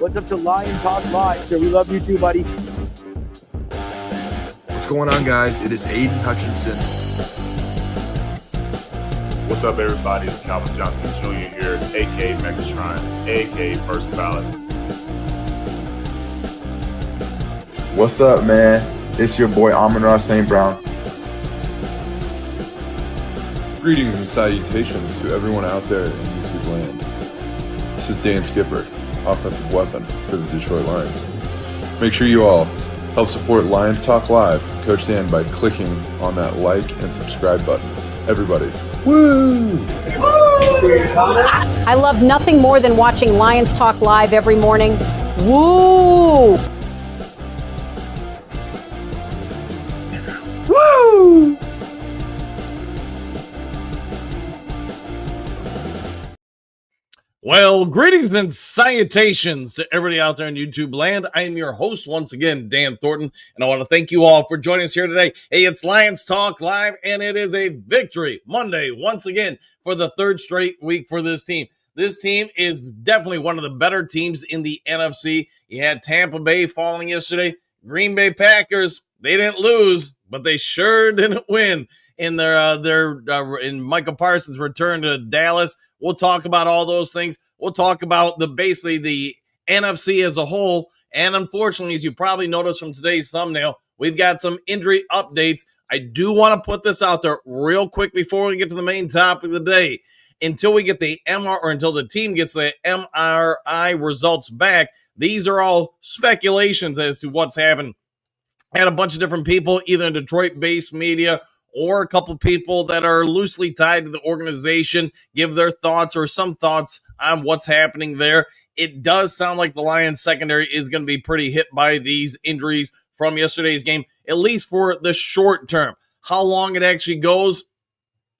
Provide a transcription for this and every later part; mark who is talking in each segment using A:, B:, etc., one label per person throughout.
A: What's up to Lion Talk Live? So we love you too, buddy.
B: What's going on, guys? It is Aiden Hutchinson.
C: What's up, everybody? It's Calvin Johnson Jr. here, a.k.a. Megatron, a.k.a. First Ballot.
D: What's up, man? It's your boy Amon-Ra St. Brown.
E: Greetings and salutations to everyone out there in YouTube land. This is Dan Skipper, offensive weapon for the Detroit Lions. Make sure you all help support Lions Talk Live, Coach Dan, by clicking on that like and subscribe button. Everybody, woo!
F: I love nothing more than watching Lions Talk Live every morning. Woo!
B: Woo!
G: Well, greetings and salutations to everybody out there in YouTube land. I am your host once again, Dan Thornton, and I want to thank you all for joining us here today. Hey, it's Lions Talk Live, and it is a victory Monday once again for the third straight week for this team. This team is definitely one of the better teams in the NFC. You had Tampa Bay falling yesterday. Green Bay Packers, they didn't lose, but they sure didn't win in in Michael Parsons' return to Dallas. We'll talk about all those things. We'll talk about basically the NFC as a whole. And unfortunately, as you probably noticed from today's thumbnail, we've got some injury updates. I do want to put this out there real quick before we get to the main topic of the day. Until we get the until the team gets the MRI results back, these are all speculations as to what's happened. I had a bunch of different people, either in Detroit-based media or a couple people that are loosely tied to the organization, give their thoughts or some thoughts on what's happening there. It does sound like the Lions secondary is going to be pretty hit by these injuries from yesterday's game, at least for the short term. How long it actually goes,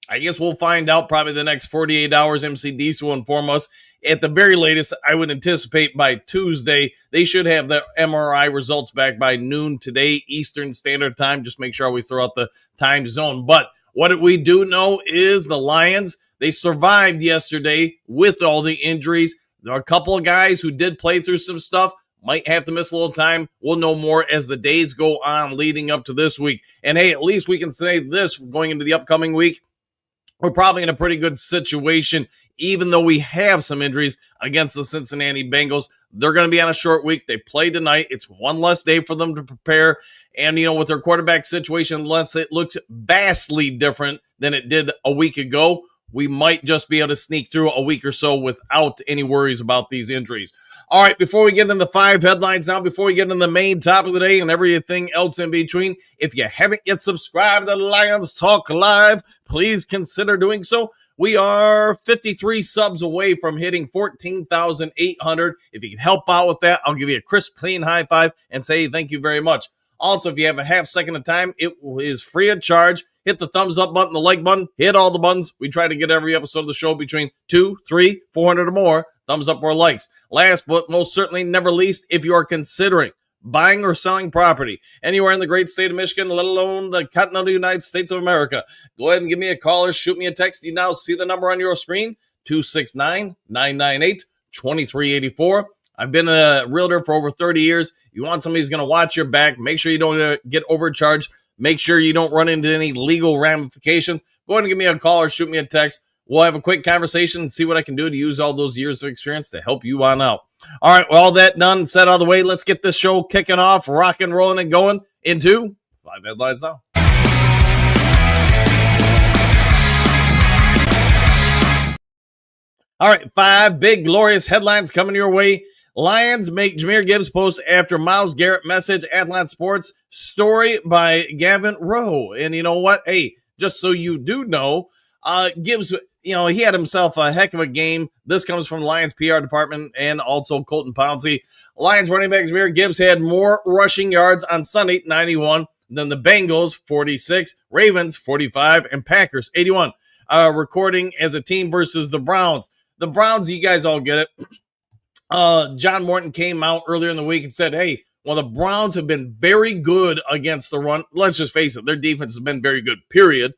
G: I guess we'll find out probably the next 48 hours. MCDC will inform us. At the very latest, I would anticipate by Tuesday, they should have the MRI results back by noon today, Eastern Standard Time. Just make sure I always throw out the time zone. But what we do know is the Lions, they survived yesterday with all the injuries. There are a couple of guys who did play through some stuff, might have to miss a little time. We'll know more as the days go on leading up to this week. And hey, at least we can say this going into the upcoming week. We're probably in a pretty good situation, even though we have some injuries against the Cincinnati Bengals. They're going to be on a short week. They play tonight. It's one less day for them to prepare. And, with their quarterback situation, unless it looks vastly different than it did a week ago, we might just be able to sneak through a week or so without any worries about these injuries. All right, before we get into the 5 headlines now, before we get into the main topic of the day and everything else in between, if you haven't yet subscribed to Lions Talk Live, please consider doing so. We are 53 subs away from hitting 14,800. If you can help out with that, I'll give you a crisp, clean high five and say thank you very much. Also, if you have a half second of time, it is free of charge. Hit the thumbs up button, the like button, hit all the buttons. We try to get every episode of the show between 200, 300, 400 or more. Thumbs up or likes. Last but most certainly never least, if you are considering buying or selling property anywhere in the great state of Michigan, let alone the continental United States of America, go ahead and give me a call or shoot me a text. You now see the number on your screen, 269-998-2384. I've been a realtor for over 30 years. You want somebody who's going to watch your back. Make sure you don't get overcharged. Make sure you don't run into any legal ramifications. Go ahead and give me a call or shoot me a text. We'll have a quick conversation and see what I can do to use all those years of experience to help you on out. All right, well, all that done and said out of the way, let's get this show kicking off, rock and rolling and going into 5 headlines now. All right, 5 big, glorious headlines coming your way. Lions make Jahmyr Gibbs post after Myles Garrett message. Atlant Sports story by Gavin Rowe. And you know what? Hey, just so you do know, Gibbs, he had himself a heck of a game. This comes from the Lions PR department and also Colton Pouncey. Lions running back Jahmyr Gibbs had more rushing yards on Sunday, 91, than the Bengals, 46, Ravens, 45, and Packers, 81. Recording as a team versus the Browns. The Browns, you guys all get it. John Morton came out earlier in the week and said, hey, well, the Browns have been very good against the run. Let's just face it, their defense has been very good, period.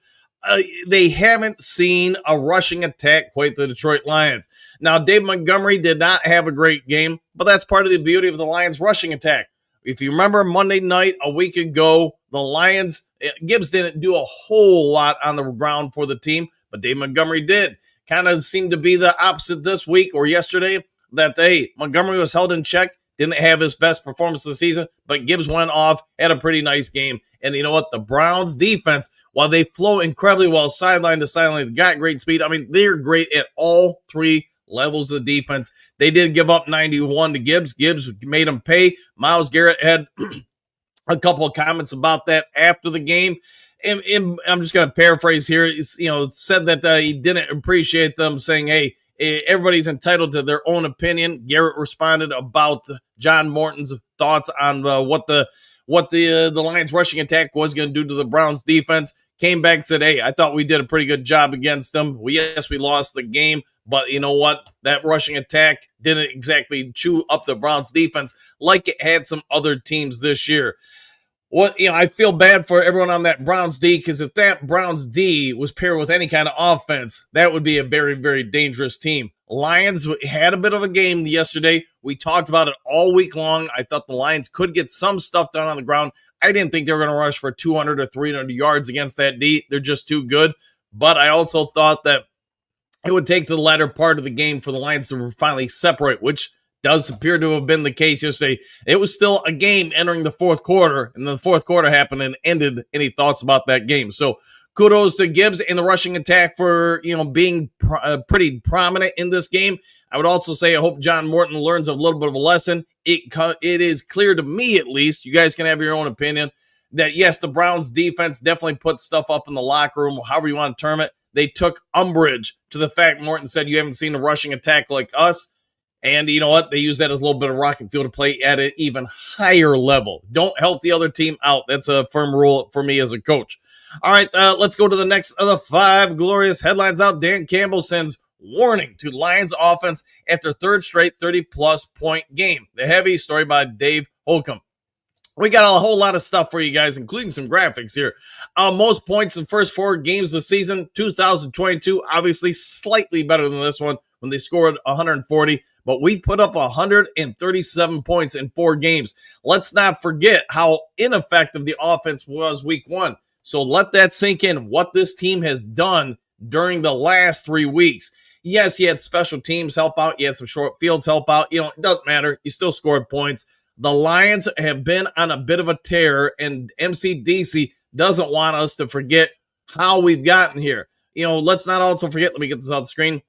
G: they haven't seen a rushing attack quite the Detroit Lions. Now, Dave Montgomery did not have a great game, but that's part of the beauty of the Lions rushing attack. If you remember Monday night a week ago, the Lions, Gibbs didn't do a whole lot on the ground for the team, but Dave Montgomery did. Kind of seemed to be the opposite this week or yesterday, that Montgomery was held in check, didn't have his best performance of the season, but Gibbs went off, had a pretty nice game. And you know what? The Browns defense, while they flow incredibly well sideline to sideline, they got great speed. I mean, they're great at all three levels of defense. They did give up 91 to Gibbs. Gibbs made him pay. Myles Garrett had a couple of comments about that after the game. And I'm just going to paraphrase here. Said that he didn't appreciate them saying, hey, everybody's entitled to their own opinion. Garrett responded about John Morton's thoughts on what the Lions rushing attack was going to do to the Browns defense. Came back and said, hey, I thought we did a pretty good job against them. Yes, we lost the game, but you know what? That rushing attack didn't exactly chew up the Browns defense like it had some other teams this year. I feel bad for everyone on that Browns D, because if that Browns D was paired with any kind of offense, that would be a very, very dangerous team. Lions had a bit of a game yesterday. We talked about it all week long. I thought the Lions could get some stuff done on the ground. I didn't think they were going to rush for 200 or 300 yards against that D. They're just too good. But I also thought that it would take to the latter part of the game for the Lions to finally separate, which does appear to have been the case yesterday. It was still a game entering the fourth quarter, and the fourth quarter happened and ended any thoughts about that game. So kudos to Gibbs in the rushing attack for being pretty prominent in this game. I would also say I hope John Morton learns a little bit of a lesson. It is clear to me, at least, you guys can have your own opinion, that yes, the Browns defense definitely put stuff up in the locker room, however you want to term it. They took umbrage to the fact Morton said you haven't seen a rushing attack like us. And you know what? They use that as a little bit of rocket fuel to play at an even higher level. Don't help the other team out. That's a firm rule for me as a coach. All right, let's go to the next of the 5 glorious headlines out. Dan Campbell sends warning to Lions offense after third straight 30-plus point game. The heavy story by Dave Holcomb. We got a whole lot of stuff for you guys, including some graphics here. Most points in the first 4 games of the season, 2022, obviously slightly better than this one when they scored 140. But we put up 137 points in 4 games. Let's not forget how ineffective the offense was week 1. So let that sink in, what this team has done during the last 3 weeks. Yes, you had special teams help out. You had some short fields help out. It doesn't matter. You still scored points. The Lions have been on a bit of a tear, and MCDC doesn't want us to forget how we've gotten here. Let's not also forget, let me get this off the screen.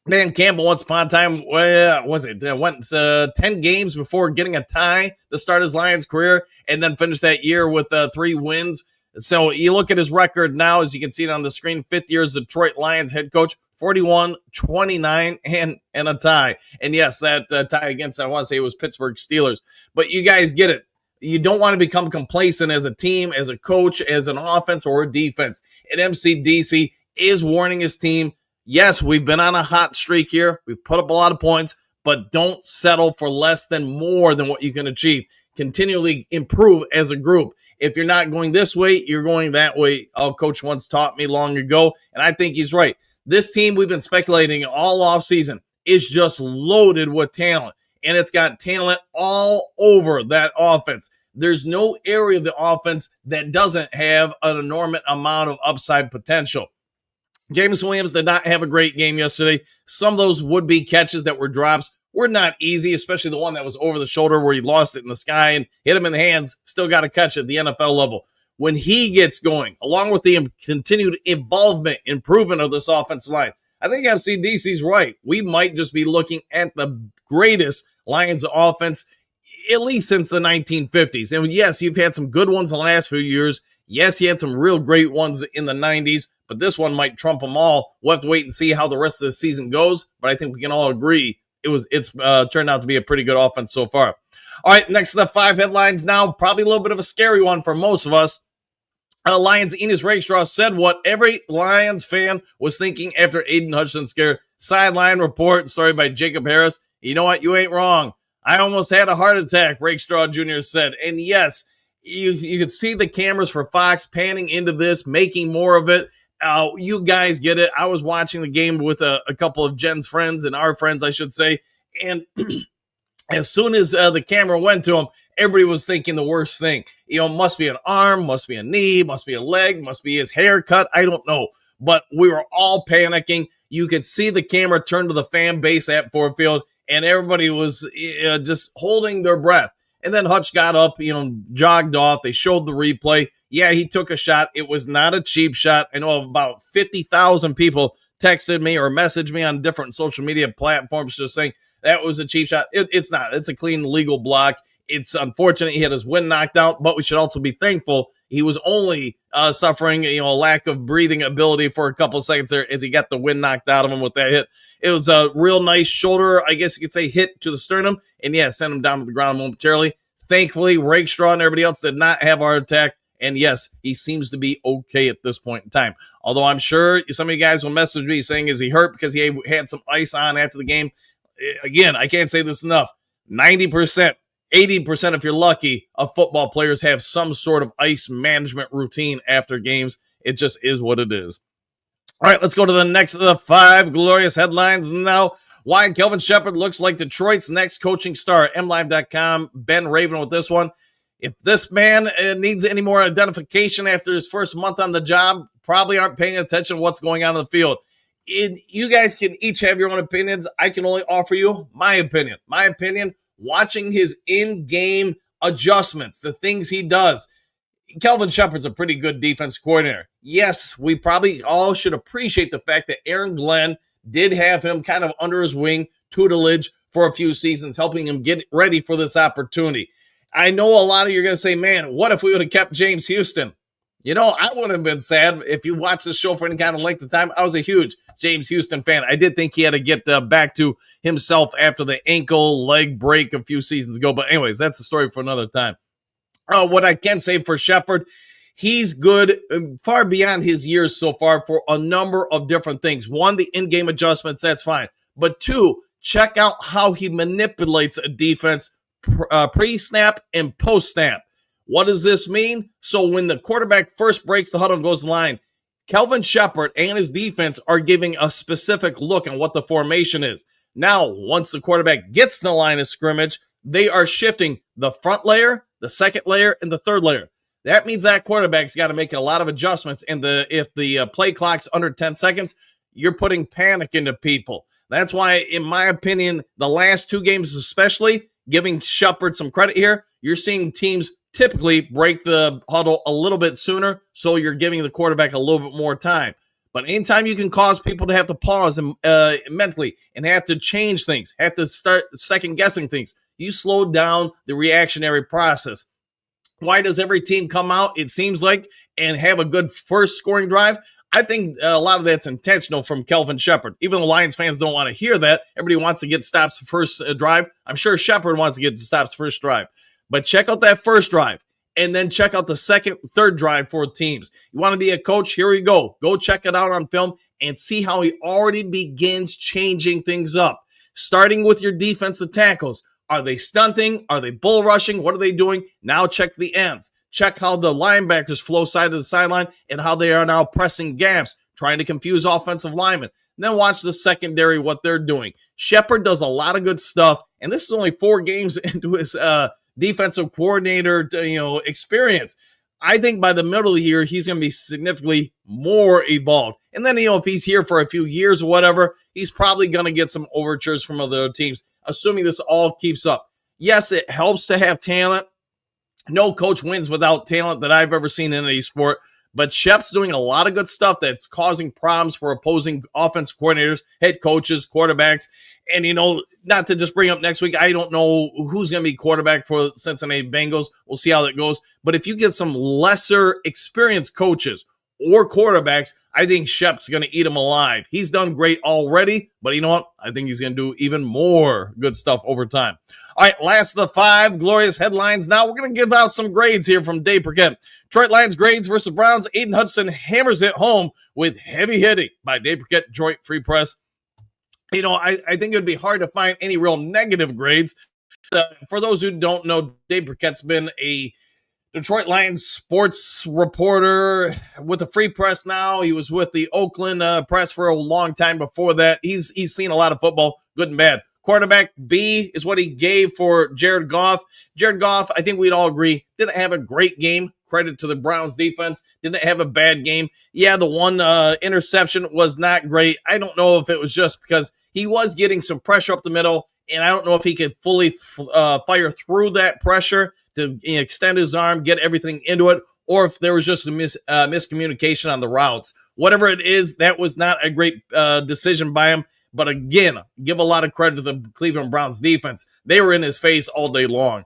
G: Dan Campbell, once upon a time, went 10 games before getting a tie to start his Lions career, and then finished that year with 3 wins. So you look at his record now, as you can see it on the screen, 5th year as Detroit Lions head coach, 41, 29, and a tie. And yes, that tie against, I want to say it was Pittsburgh Steelers. But you guys get it. You don't want to become complacent as a team, as a coach, as an offense or a defense. And MCDC is warning his team, yes, we've been on a hot streak here. We've put up a lot of points, but don't settle for less than more than what you can achieve. Continually improve as a group. If you're not going this way, you're going that way. Our coach once taught me long ago, and I think he's right. This team, we've been speculating all offseason, is just loaded with talent, and it's got talent all over that offense. There's no area of the offense that doesn't have an enormous amount of upside potential. Jameson Williams did not have a great game yesterday. Some of those would-be catches that were drops were not easy, especially the one that was over the shoulder where he lost it in the sky and hit him in the hands, still got to catch at the NFL level. When he gets going, along with the continued improvement of this offensive line, I think MCDC's right. We might just be looking at the greatest Lions offense, at least since the 1950s. And yes, you've had some good ones in the last few years. Yes, you had some real great ones in the 90s, but this one might trump them all. We'll have to wait and see how the rest of the season goes, but I think we can all agree it's turned out to be a pretty good offense so far. All right, next to the 5 headlines now, probably a little bit of a scary one for most of us. Lions Enos Rakestraw said what every Lions fan was thinking after Aiden Hutchinson's scare. Sideline report, story by Jacob Harris. You know what? You ain't wrong. I almost had a heart attack, Rakestraw Jr. said. And yes, you could see the cameras for Fox panning into this, making more of it. You guys get it. I was watching the game with a couple of Jen's friends and our friends, I should say. And as soon as the camera went to him, everybody was thinking the worst thing. Must be an arm, must be a knee, must be a leg, must be his haircut. I don't know. But we were all panicking. You could see the camera turn to the fan base at Ford Field, and everybody was just holding their breath. And then Hutch got up, jogged off. They showed the replay. Yeah, he took a shot. It was not a cheap shot. I know about 50,000 people texted me or messaged me on different social media platforms just saying that was a cheap shot. It's not. It's a clean legal block. It's unfortunate he had his wind knocked out, but we should also be thankful he was only suffering, a lack of breathing ability for a couple of seconds there as he got the wind knocked out of him with that hit. It was a real nice shoulder, I guess you could say, hit to the sternum, and yeah, sent him down to the ground momentarily. Thankfully, Rakestraw and everybody else did not have a heart attack, and yes, he seems to be okay at this point in time. Although I'm sure some of you guys will message me saying, is he hurt because he had some ice on after the game? Again, I can't say this enough. 90%. 80%, if you're lucky, of football players have some sort of ice management routine after games. It just is what it is. All right, let's go to the next of the 5 glorious headlines now. Why Kelvin Sheppard looks like Detroit's next coaching star. MLive.com, Ben Raven with this one. If this man needs any more identification after his first month on the job, probably aren't paying attention to what's going on in the field. You guys can each have your own opinions. I can only offer you my opinion. My opinion, watching his in-game adjustments, the things he does. Kelvin Sheppard's a pretty good defense coordinator. Yes, we probably all should appreciate the fact that Aaron Glenn did have him kind of under his wing, tutelage for a few seasons, helping him get ready for this opportunity. I know a lot of you are going to say, man, what if we would have kept James Houston? I wouldn't have been sad if you watched the show for any kind of length of time. I was a huge James Houston fan. I did think he had to get back to himself after the ankle leg break a few seasons ago. But anyways, that's a story for another time. What I can say for Sheppard, he's good far beyond his years so far for a number of different things. One, the in-game adjustments, that's fine. But two, check out how he manipulates a defense pre-snap and post-snap. What does this mean? So when the quarterback first breaks the huddle and goes to the line, Kelvin Sheppard and his defense are giving a specific look on what the formation is. Now, once the quarterback gets to the line of scrimmage, they are shifting the front layer, the second layer, and the third layer. That means that quarterback's got to make a lot of adjustments. And if the play clock's under 10 seconds, you're putting panic into people. That's why, in my opinion, the last 2 games especially, giving Sheppard some credit here, you're seeing teams typically break the huddle a little bit sooner, so you're giving the quarterback a little bit more time. But anytime you can cause people to have to pause mentally and have to change things, have to start second-guessing things, you slow down the reactionary process. Why does every team come out, it seems like, and have a good first scoring drive? I think a lot of that's intentional from Kelvin Sheppard. Even though Lions fans don't want to hear that, everybody wants to get stops first drive. I'm sure Sheppard wants to get stops first drive. But check out that first drive, and then check out the second, third drive for teams. You want to be a coach? Here we go. Go check it out on film and see how he already begins changing things up. Starting with your defensive tackles. Are they stunting? Are they bull rushing? What are they doing? Now check the ends. Check how the linebackers flow side to the sideline and how they are now pressing gaps, trying to confuse offensive linemen. And then watch the secondary, what they're doing. Sheppard does a lot of good stuff, and this is only 4 games into his defensive coordinator experience. I think by the middle of the year, he's going to be significantly more evolved. And then, if he's here for a few years or whatever, he's probably going to get some overtures from other teams, assuming this all keeps up. Yes, it helps to have talent. No coach wins without talent that I've ever seen in any sport. But Shep's doing a lot of good stuff that's causing problems for opposing offense coordinators, head coaches, quarterbacks. And, not to just bring up next week, I don't know who's going to be quarterback for Cincinnati Bengals. We'll see how that goes. But if you get some lesser experienced coaches or quarterbacks, I think Shep's going to eat them alive. He's done great already, but you know what? I think he's going to do even more good stuff over time. All right, last of the 5 glorious headlines. Now we're going to give out some grades here from Dave Burkett. Detroit Lions grades versus Browns. Aiden Hudson hammers it home with heavy hitting by Dave Burkett, Detroit Free Press. I think it would be hard to find any real negative grades. For those who don't know, Dave Burkett's been a Detroit Lions sports reporter with the Free Press now. He was with the Oakland Press for a long time before that. He's seen a lot of football, good and bad. Quarterback B is what he gave for Jared Goff. Jared Goff, I think we'd all agree, didn't have a great game. Credit to the Browns defense. Didn't have a bad game. Yeah, the one interception was not great. I don't know if it was just because he was getting some pressure up the middle, and I don't know if he could fully fire through that pressure to extend his arm, get everything into it, or if there was just a miscommunication on the routes. Whatever it is, that was not a great decision by him. But again, give a lot of credit to the Cleveland Browns defense. They were in his face all day long,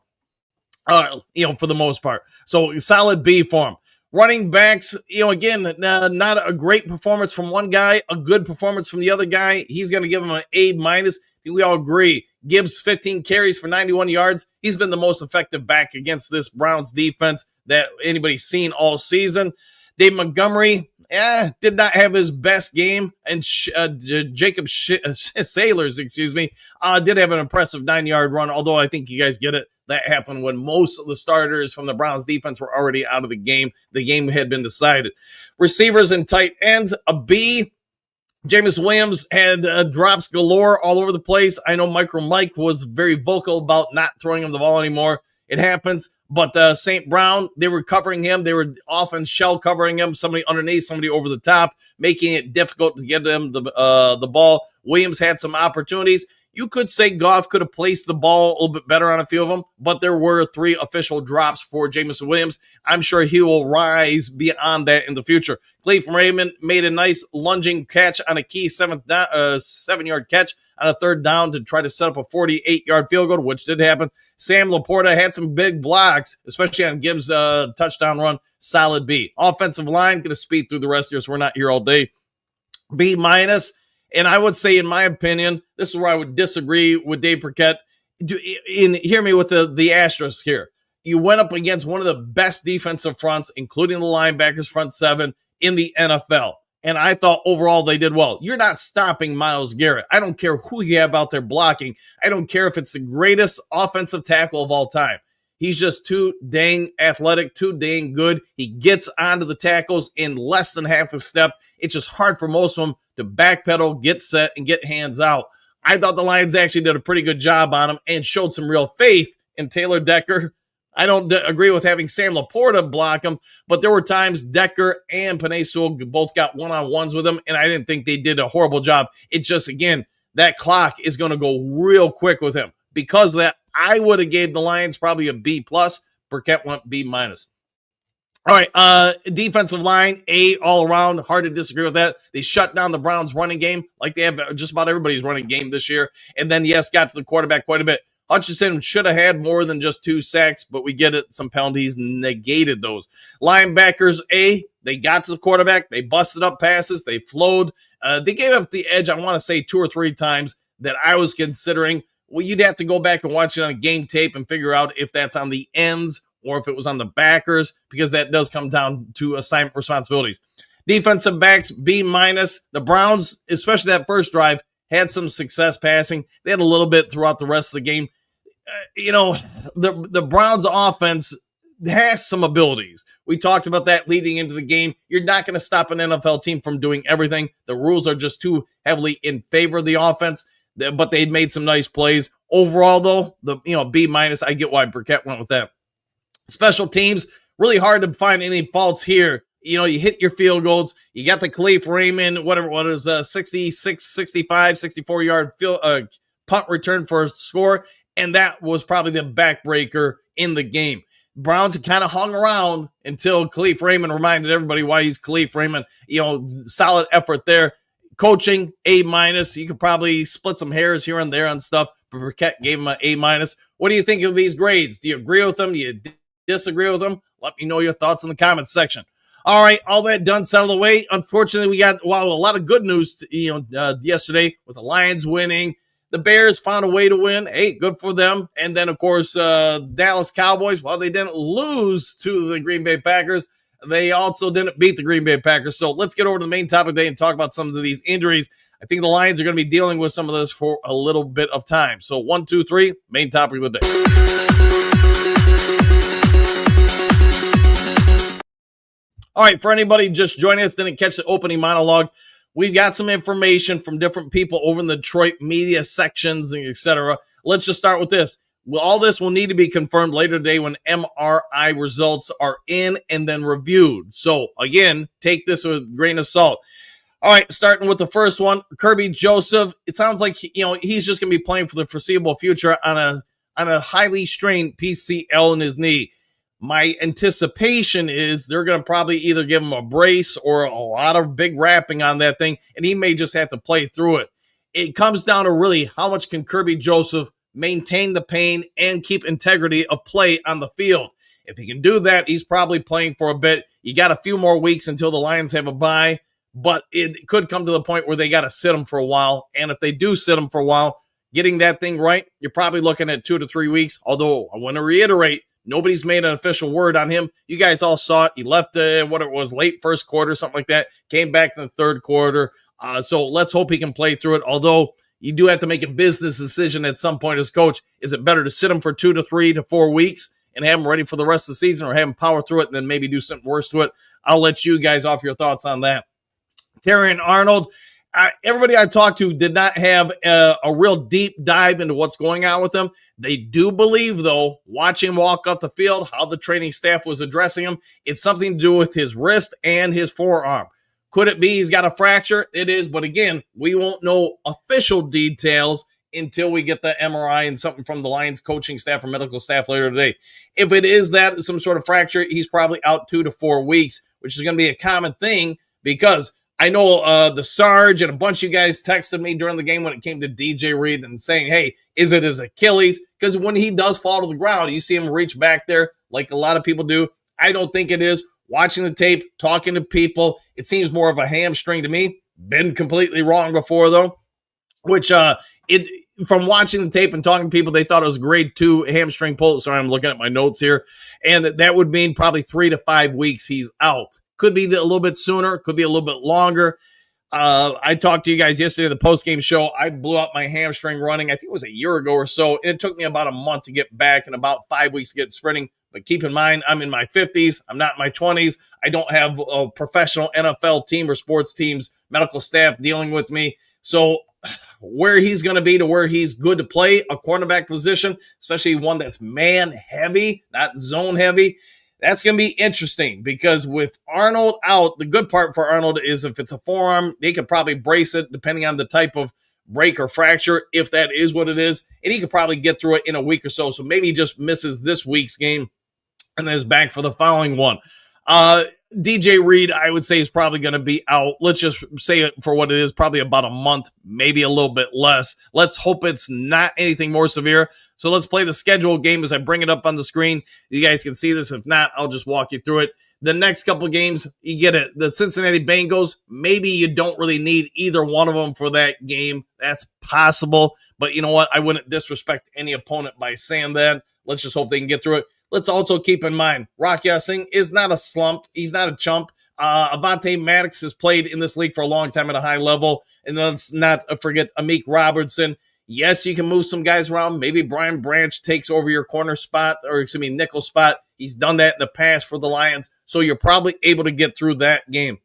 G: for the most part. So solid B for him. Running backs, again, not a great performance from one guy, a good performance from the other guy. He's going to give him an A-. I think we all agree. Gibbs, 15 carries for 91 yards. He's been the most effective back against this Browns defense that anybody's seen all season. Dave Montgomery, did not have his best game. And Jacob Sailors, did have an impressive 9-yard run, although I think you guys get it. That happened when most of the starters from the Browns defense were already out of the game. The game had been decided. Receivers and tight ends, a B. Jameis Williams had drops galore all over the place. I know Mike was very vocal about not throwing him the ball anymore. It happens. But St. Brown, they were covering him. They were often shell covering him, somebody underneath, somebody over the top, making it difficult to get him the ball. Williams had some opportunities. You could say Goff could have placed the ball a little bit better on a few of them, but there were 3 official drops for Jameson Williams. I'm sure he will rise beyond that in the future. Cleveland Raymond made a nice lunging catch on a key 7-yard catch on a 3rd down to try to set up a 48-yard field goal, which did happen. Sam Laporta had some big blocks, especially on Gibbs' touchdown run. Solid B. Offensive line, going to speed through the rest here, so we're not here all day. B-. And I would say, in my opinion, this is where I would disagree with Dave Burkett. Hear me with the asterisk here. You went up against one of the best defensive fronts, including the linebackers front 7 in the NFL. And I thought overall they did well. You're not stopping Myles Garrett. I don't care who you have out there blocking. I don't care if it's the greatest offensive tackle of all time. He's just too dang athletic, too dang good. He gets onto the tackles in less than half a step. It's just hard for most of them to backpedal, get set, and get hands out. I thought the Lions actually did a pretty good job on him and showed some real faith in Taylor Decker. I don't agree with having Sam Laporta block him, but there were times Decker and Penei Sewell both got one-on-ones with him, and I didn't think they did a horrible job. It just, again, that clock is going to go real quick with him. Because of that, I would have gave the Lions probably a B+. Burkett went B-. All right, defensive line, A all around. Hard to disagree with that. They shut down the Browns' running game like they have just about everybody's running game this year. And then, yes, got to the quarterback quite a bit. Hutchinson should have had more than just 2 sacks, but we get it. Some penalties negated those. Linebackers, A, they got to the quarterback. They busted up passes. They flowed. They gave up the edge, I want to say 2 or 3 times that I was considering. Well, you'd have to go back and watch it on game tape and figure out if that's on the ends or if it was on the backers, because that does come down to assignment responsibilities. Defensive backs, B-. The Browns, especially that first drive, had some success passing. They had a little bit throughout the rest of the game. The Browns offense has some abilities. We talked about that leading into the game. You're not going to stop an NFL team from doing everything. The rules are just too heavily in favor of the offense, but they made some nice plays. Overall, though, B-. I get why Burkett went with that. Special teams, really hard to find any faults here. You hit your field goals. You got the Khalif Raymond, whatever it was, 66, 65, 64-yard punt return for a score, and that was probably the backbreaker in the game. Browns kind of hung around until Khalif Raymond reminded everybody why he's Khalif Raymond. Solid effort there. Coaching, A-. You could probably split some hairs here and there on stuff, but Burkett gave him an A-. What do you think of these grades? Do you agree with them? Do you disagree with them? Let me know your thoughts in the comments section. All right, all that done, settled away. Unfortunately, we got a lot of good news yesterday with the Lions winning. The Bears found a way to win. Hey, good for them. And then, of course, Dallas Cowboys, while they didn't lose to the Green Bay Packers, they also didn't beat the Green Bay Packers. So let's get over to the main topic today and talk about some of these injuries. I think the Lions are going to be dealing with some of this for a little bit of time. So 1, 2, 3, main topic of the day. All right, for anybody just joining us, didn't catch the opening monologue, we've got some information from different people over in the Detroit media sections, etc. Let's just start with this. Well, all this will need to be confirmed later today when MRI results are in and then reviewed. So, again, take this with a grain of salt. All right, starting with the first one, Kirby Joseph. It sounds like he's just going to be playing for the foreseeable future on a highly strained PCL in his knee. My anticipation is they're going to probably either give him a brace or a lot of big wrapping on that thing, and he may just have to play through it. It comes down to really how much can Kirby Joseph maintain the pain and keep integrity of play on the field. If he can do that, he's probably playing for a bit. You got a few more weeks until the Lions have a bye, but it could come to the point where they got to sit him for a while, and if they do sit him for a while, getting that thing right, you're probably looking at 2 to 3 weeks, although I want to reiterate, nobody's made an official word on him. You guys all saw it. He left late first quarter, something like that. Came back in the third quarter. So let's hope he can play through it. Although you do have to make a business decision at some point as coach. Is it better to sit him for 2 to 3 to 4 weeks and have him ready for the rest of the season, or have him power through it and then maybe do something worse to it? I'll let you guys off your thoughts on that. Terry and Arnold. Everybody I talked to did not have a real deep dive into what's going on with him. They do believe, though, watching him walk up the field, how the training staff was addressing him, it's something to do with his wrist and his forearm. Could it be he's got a fracture? It is, but again, we won't know official details until we get the MRI and something from the Lions coaching staff or medical staff later today. If it is that, some sort of fracture, he's probably out 2 to 4 weeks, which is going to be a common thing because I know the Sarge and a bunch of you guys texted me during the game when it came to DJ Reed and saying, hey, is it his Achilles? Because when he does fall to the ground, you see him reach back there like a lot of people do. I don't think it is. Watching the tape, talking to people, it seems more of a hamstring to me. Been completely wrong before, though, which from watching the tape and talking to people, they thought it was grade 2 hamstring pull. Sorry, I'm looking at my notes here. And that would mean probably 3 to 5 weeks he's out. Could be a little bit sooner, could be a little bit longer. I talked to you guys yesterday in the postgame show. I blew up my hamstring running. I think it was a year ago or so. And it took me about a month to get back and about 5 weeks to get sprinting. But keep in mind, I'm in my 50s. I'm not in my 20s. I don't have a professional NFL team or sports teams, medical staff dealing with me. So where he's going to be to where he's good to play a cornerback position, especially one that's man heavy, not zone heavy, that's going to be interesting because with Arnold out, the good part for Arnold is if it's a forearm, they could probably brace it depending on the type of break or fracture, if that is what it is, and he could probably get through it in a week or so. So maybe he just misses this week's game and then is back for the following one. DJ Reed, I would say, is probably going to be out. Let's just say it for what it is, probably about a month, maybe a little bit less. Let's hope it's not anything more severe. So let's play the schedule game as I bring it up on the screen. You guys can see this. If not, I'll just walk you through it. The next couple games, you get it. The Cincinnati Bengals, maybe you don't really need either one of them for that game. That's possible. But you know what? I wouldn't disrespect any opponent by saying that. Let's just hope they can get through it. Let's also keep in mind, Rock Ya-Sing is not a slump. He's not a chump. Avonte Maddox has played in this league for a long time at a high level. And let's not forget Amik Robertson. Yes, you can move some guys around. Maybe Brian Branch takes over your corner spot, or nickel spot. He's done that in the past for the Lions. So you're probably able to get through that game.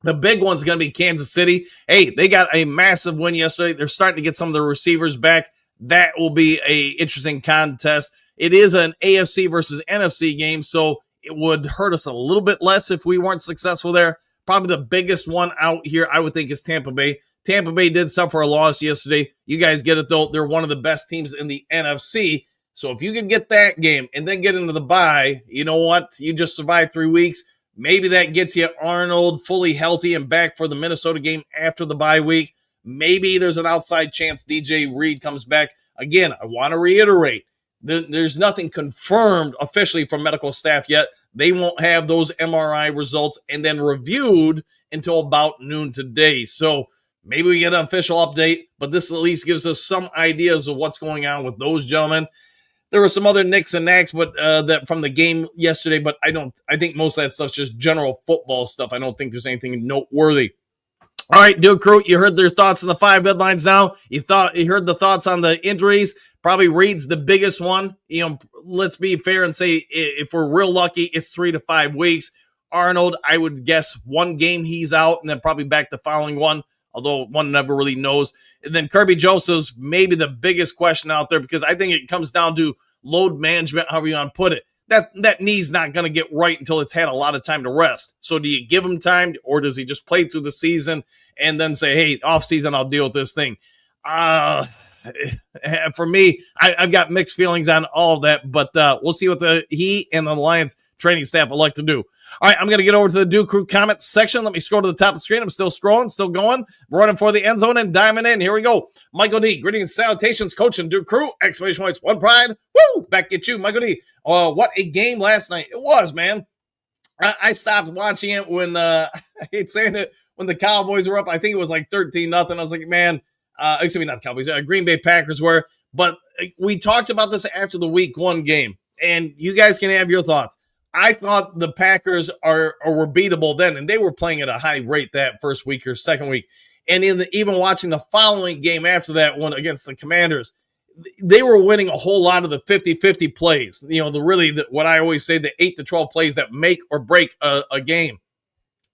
G: The big one's going to be Kansas City. Hey, they got a massive win yesterday. They're starting to get some of the receivers back. That will be an interesting contest. It is an AFC versus NFC game, so it would hurt us a little bit less if we weren't successful there. Probably the biggest one out here, I would think, is Tampa Bay. Tampa Bay did suffer a loss yesterday. You guys get it, though. They're one of the best teams in the NFC. So if you can get that game and then get into the bye, you know what? You just survived 3 weeks. Maybe that gets you Arnold fully healthy and back for the Minnesota game after the bye week. Maybe there's an outside chance DJ Reed comes back. Again, I want to reiterate, there's nothing confirmed officially from medical staff yet. They won't have those MRI results and then reviewed until about noon today. So maybe we get an official update, but this at least gives us some ideas of what's going on with those gentlemen. There were some other nicks and knacks, but that from the game yesterday, but I think most of that stuff's just general football stuff. I don't think there's anything noteworthy. All right, Duke Crew, you heard their thoughts on the 5 headlines now. You heard the thoughts on the injuries. Probably Reed's the biggest one. You know, let's be fair and say if we're real lucky, it's 3 to 5 weeks. Arnold, I would guess one game he's out and then probably back the following one, although one never really knows. And then Kirby Joseph's maybe the biggest question out there because I think it comes down to load management, however you want to put it. That knee's not going to get right until it's had a lot of time to rest. So do you give him time or does he just play through the season and then say, hey, off season, I'll deal with this thing? For me, I've got mixed feelings on all of that, but we'll see what he and the Lions training staff would like to do. All right, I'm going to get over to the Duke Crew comments section. Let me scroll to the top of the screen. I'm still scrolling, still going, running for the end zone and diving in. Here we go. Michael D, greetings and salutations, coach and Duke Crew, exclamation points, one pride. Woo! Back at you, Michael D. What a game last night. It was, man. I stopped watching it when, I hate saying it, when the Cowboys were up. I think it was like 13-0. I was like, man, excuse me, not the Cowboys, Green Bay Packers were. But we talked about this after the week 1 game, and you guys can have your thoughts. I thought the Packers were beatable then, and they were playing at a high rate that first week or second week. And even watching the following game after that one against the Commanders, they were winning a whole lot of the 50-50 plays. You know, what I always say, the 8 to 12 plays that make or break a game.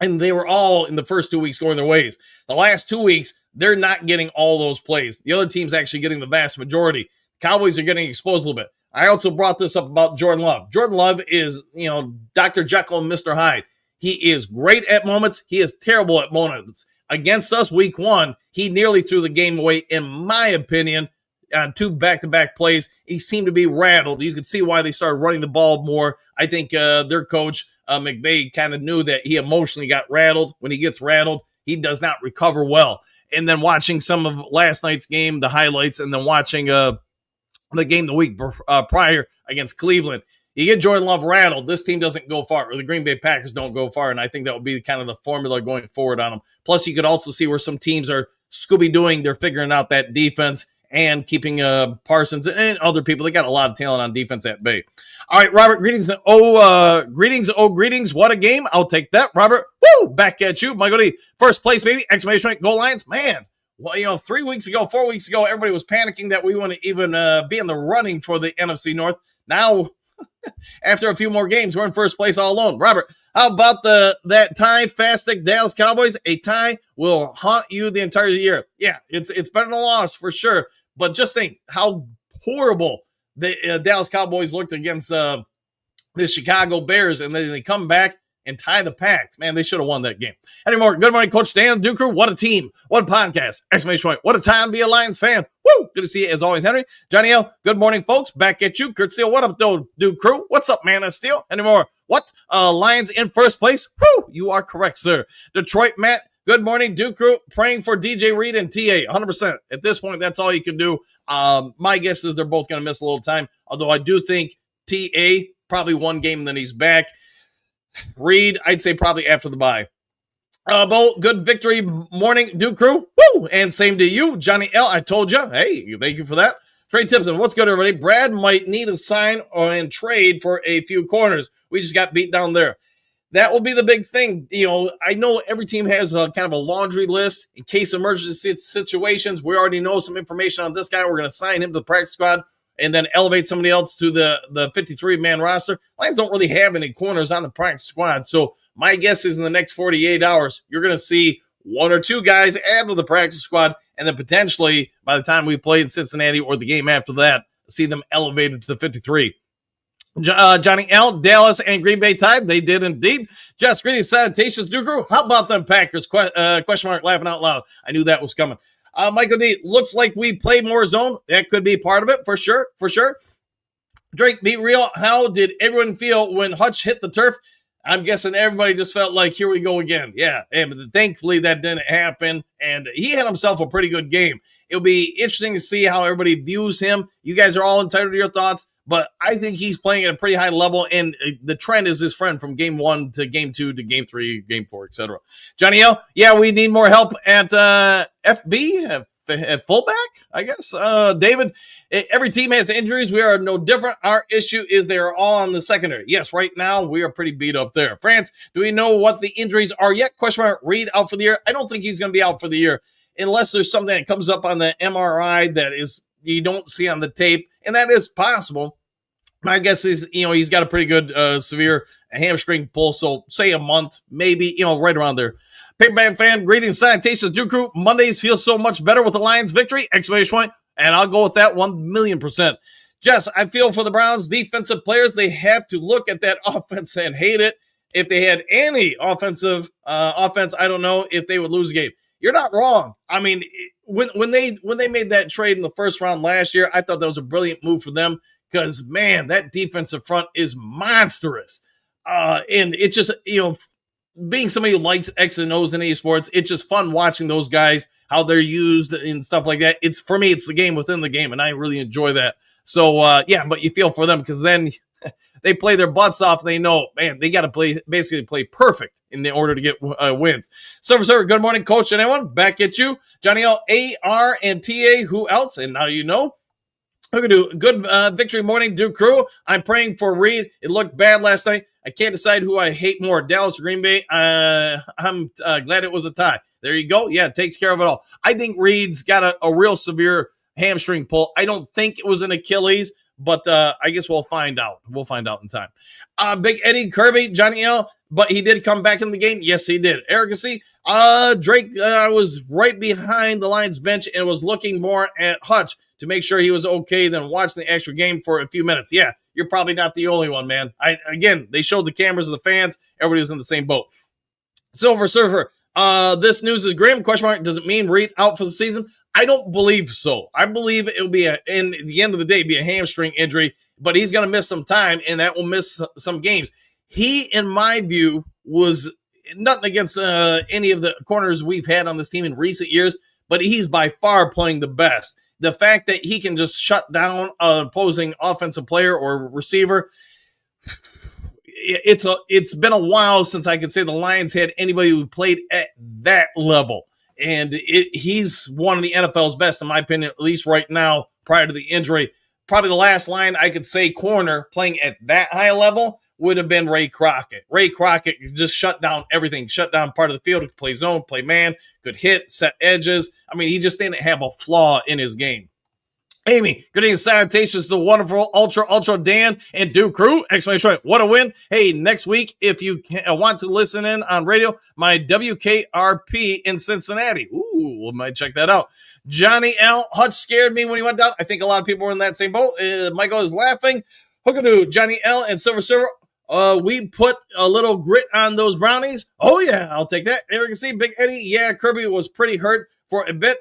G: And they were all in the first 2 weeks going their ways. The last 2 weeks, they're not getting all those plays. The other team's actually getting the vast majority. Cowboys are getting exposed a little bit. I also brought this up about Jordan Love. Jordan Love is, Dr. Jekyll and Mr. Hyde. He is great at moments. He is terrible at moments. Against us week 1, he nearly threw the game away, in my opinion, on 2 back-to-back plays. He seemed to be rattled. You could see why they started running the ball more. I think their coach, McVay, kind of knew that he emotionally got rattled. When he gets rattled, he does not recover well. And then watching some of last night's game, the highlights, and then watching the game the week prior against Cleveland, you get Jordan Love rattled, this team doesn't go far, or the Green Bay Packers don't go far, and I think that would be kind of the formula going forward on them. Plus, you could also see where some teams are Scooby-Dooing, they're figuring out that defense and keeping Parsons and other people. They got a lot of talent on defense at Bay. All right, Robert, greetings. Greetings. What a game. I'll take that, Robert. Woo! Back at you. Michael D. First place, baby. Exclamation point. Go Lions. Man. Well, 4 weeks ago, everybody was panicking that we wouldn't even be in the running for the NFC North. Now, after a few more games, we're in first place all alone. Robert, how about that tie, Fastic Dallas Cowboys? A tie will haunt you the entire year. Yeah, it's better than a loss for sure. But just think how horrible the Dallas Cowboys looked against the Chicago Bears, and then they come back and tie the Packs. Man, they should have won that game. Anymore, good morning, Coach Dan, Duke Crew. What a team. What a podcast. Exclamation point. What a time to be a Lions fan. Woo! Good to see you as always, Henry. Johnny L, good morning, folks. Back at you. Kurt Steele, what up, though, Duke Crew? What's up, man of Steel? Anymore, what? Lions in first place? Woo! You are correct, sir. Detroit, Matt, good morning, Duke Crew. Praying for DJ Reed and TA, 100%. At this point, that's all you can do. My guess is they're both going to miss a little time, although I do think TA, probably one game and then he's back. Reed, I'd say probably after the bye. Bo, good victory morning, Duke Crew. Woo! And same to you, Johnny L. I told you. Hey, thank you for that. Trade tips and what's good, everybody? Brad might need a sign and trade for a few corners. We just got beat down there. That will be the big thing. I know every team has a kind of a laundry list in case of emergency situations. We already know some information on this guy. We're going to sign him to the practice squad and then elevate somebody else to the 53-man roster. Lions don't really have any corners on the practice squad. So my guess is in the next 48 hours, you're going to see one or two guys add to the practice squad, and then potentially by the time we play in Cincinnati or the game after that, see them elevated to the 53. Johnny L, Dallas, and Green Bay tied. They did indeed. Just greetings, salutations, Duke Crew. How about them Packers? Question mark, laughing out loud. I knew that was coming. Michael D, looks like we play more zone. That could be part of it, for sure. Drake, be real. How did everyone feel when Hutch hit the turf? I'm guessing everybody just felt like, here we go again. Yeah, but thankfully that didn't happen, and he had himself a pretty good game. It'll be interesting to see how everybody views him. You guys are all entitled to your thoughts, but I think he's playing at a pretty high level, and the trend is his friend from game 1 to game 2 to game 3, game 4, etc. Johnny L, yeah, we need more help at FB, at fullback, I guess. David, every team has injuries. We are no different. Our issue is they are all on the secondary. Yes, right now we are pretty beat up there. France, do we know what the injuries are yet? Question mark, Reed out for the year. I don't think he's going to be out for the year unless there's something that comes up on the MRI that is you don't see on the tape, and that is possible. My guess is, he's got a pretty good severe hamstring pull. So say a month, maybe, right around there. Paperback fan, greetings, salutations, Duke Crew. Mondays feel so much better with the Lions victory, exclamation point. And I'll go with that 1,000,000%. Jess, I feel for the Browns defensive players. They have to look at that offense and hate it. If they had any offense, I don't know if they would lose a game. You're not wrong. I mean, when they made that trade in the first round last year, I thought that was a brilliant move for them because, man, that defensive front is monstrous. And it just, being somebody who likes X and O's in esports, it's just fun watching those guys, how they're used and stuff like that. For me, it's the game within the game, and I really enjoy that. So, but you feel for them because then they play their butts off. And they know, man, they got to basically play perfect in order to get wins. Server, good morning, coach and everyone. Back at you. Johnny L, AR, and TA, who else? And now you know. We're going to do good victory morning, Duke Crew. I'm praying for Reed. It looked bad last night. I can't decide who I hate more, Dallas or Green Bay. I'm glad it was a tie. There you go. Yeah, it takes care of it all. I think Reed's got a real severe hamstring pull. I don't think it was an Achilles, but I guess we'll find out. We'll find out in time. Big Eddie, Kirby, Johnny L, but he did come back in the game. Yes, he did. Arrogancy. Drake was right behind the Lions bench and was looking more at Hutch to make sure he was okay than watching the extra game for a few minutes. Yeah, you're probably not the only one, man. Again, they showed the cameras of the fans. Everybody was in the same boat. Silver Surfer. This news is grim. Question mark. Does it mean Reed out for the season? I don't believe so. I believe it will be in the end of the day, be a hamstring injury, but he's going to miss some time and that will miss some games. He, in my view, was nothing against any of the corners we've had on this team in recent years, but he's by far playing the best. The fact that he can just shut down an opposing offensive player or receiver, it's been a while since I could say the Lions had anybody who played at that level. And he's one of the NFL's best, in my opinion, at least right now, prior to the injury. Probably the last line I could say corner playing at that high level would have been Ray Crockett. Ray Crockett just shut down everything, shut down part of the field, could play zone, play man, could hit, set edges. I mean, he just didn't have a flaw in his game. Amy, good evening, salutations to the wonderful Ultra Dan and Duke Crew. Exclamation point, what a win. Hey, next week, if you want to listen in on radio, my WKRP in Cincinnati. Ooh, we might check that out. Johnny L. Hutch scared me when he went down. I think a lot of people were in that same boat. Michael is laughing. Hookadoo, Johnny L. and Silver Server. We put a little grit on those brownies. Oh, yeah, I'll take that. Arrogancy, Big Eddie. Yeah, Kirby was pretty hurt for a bit.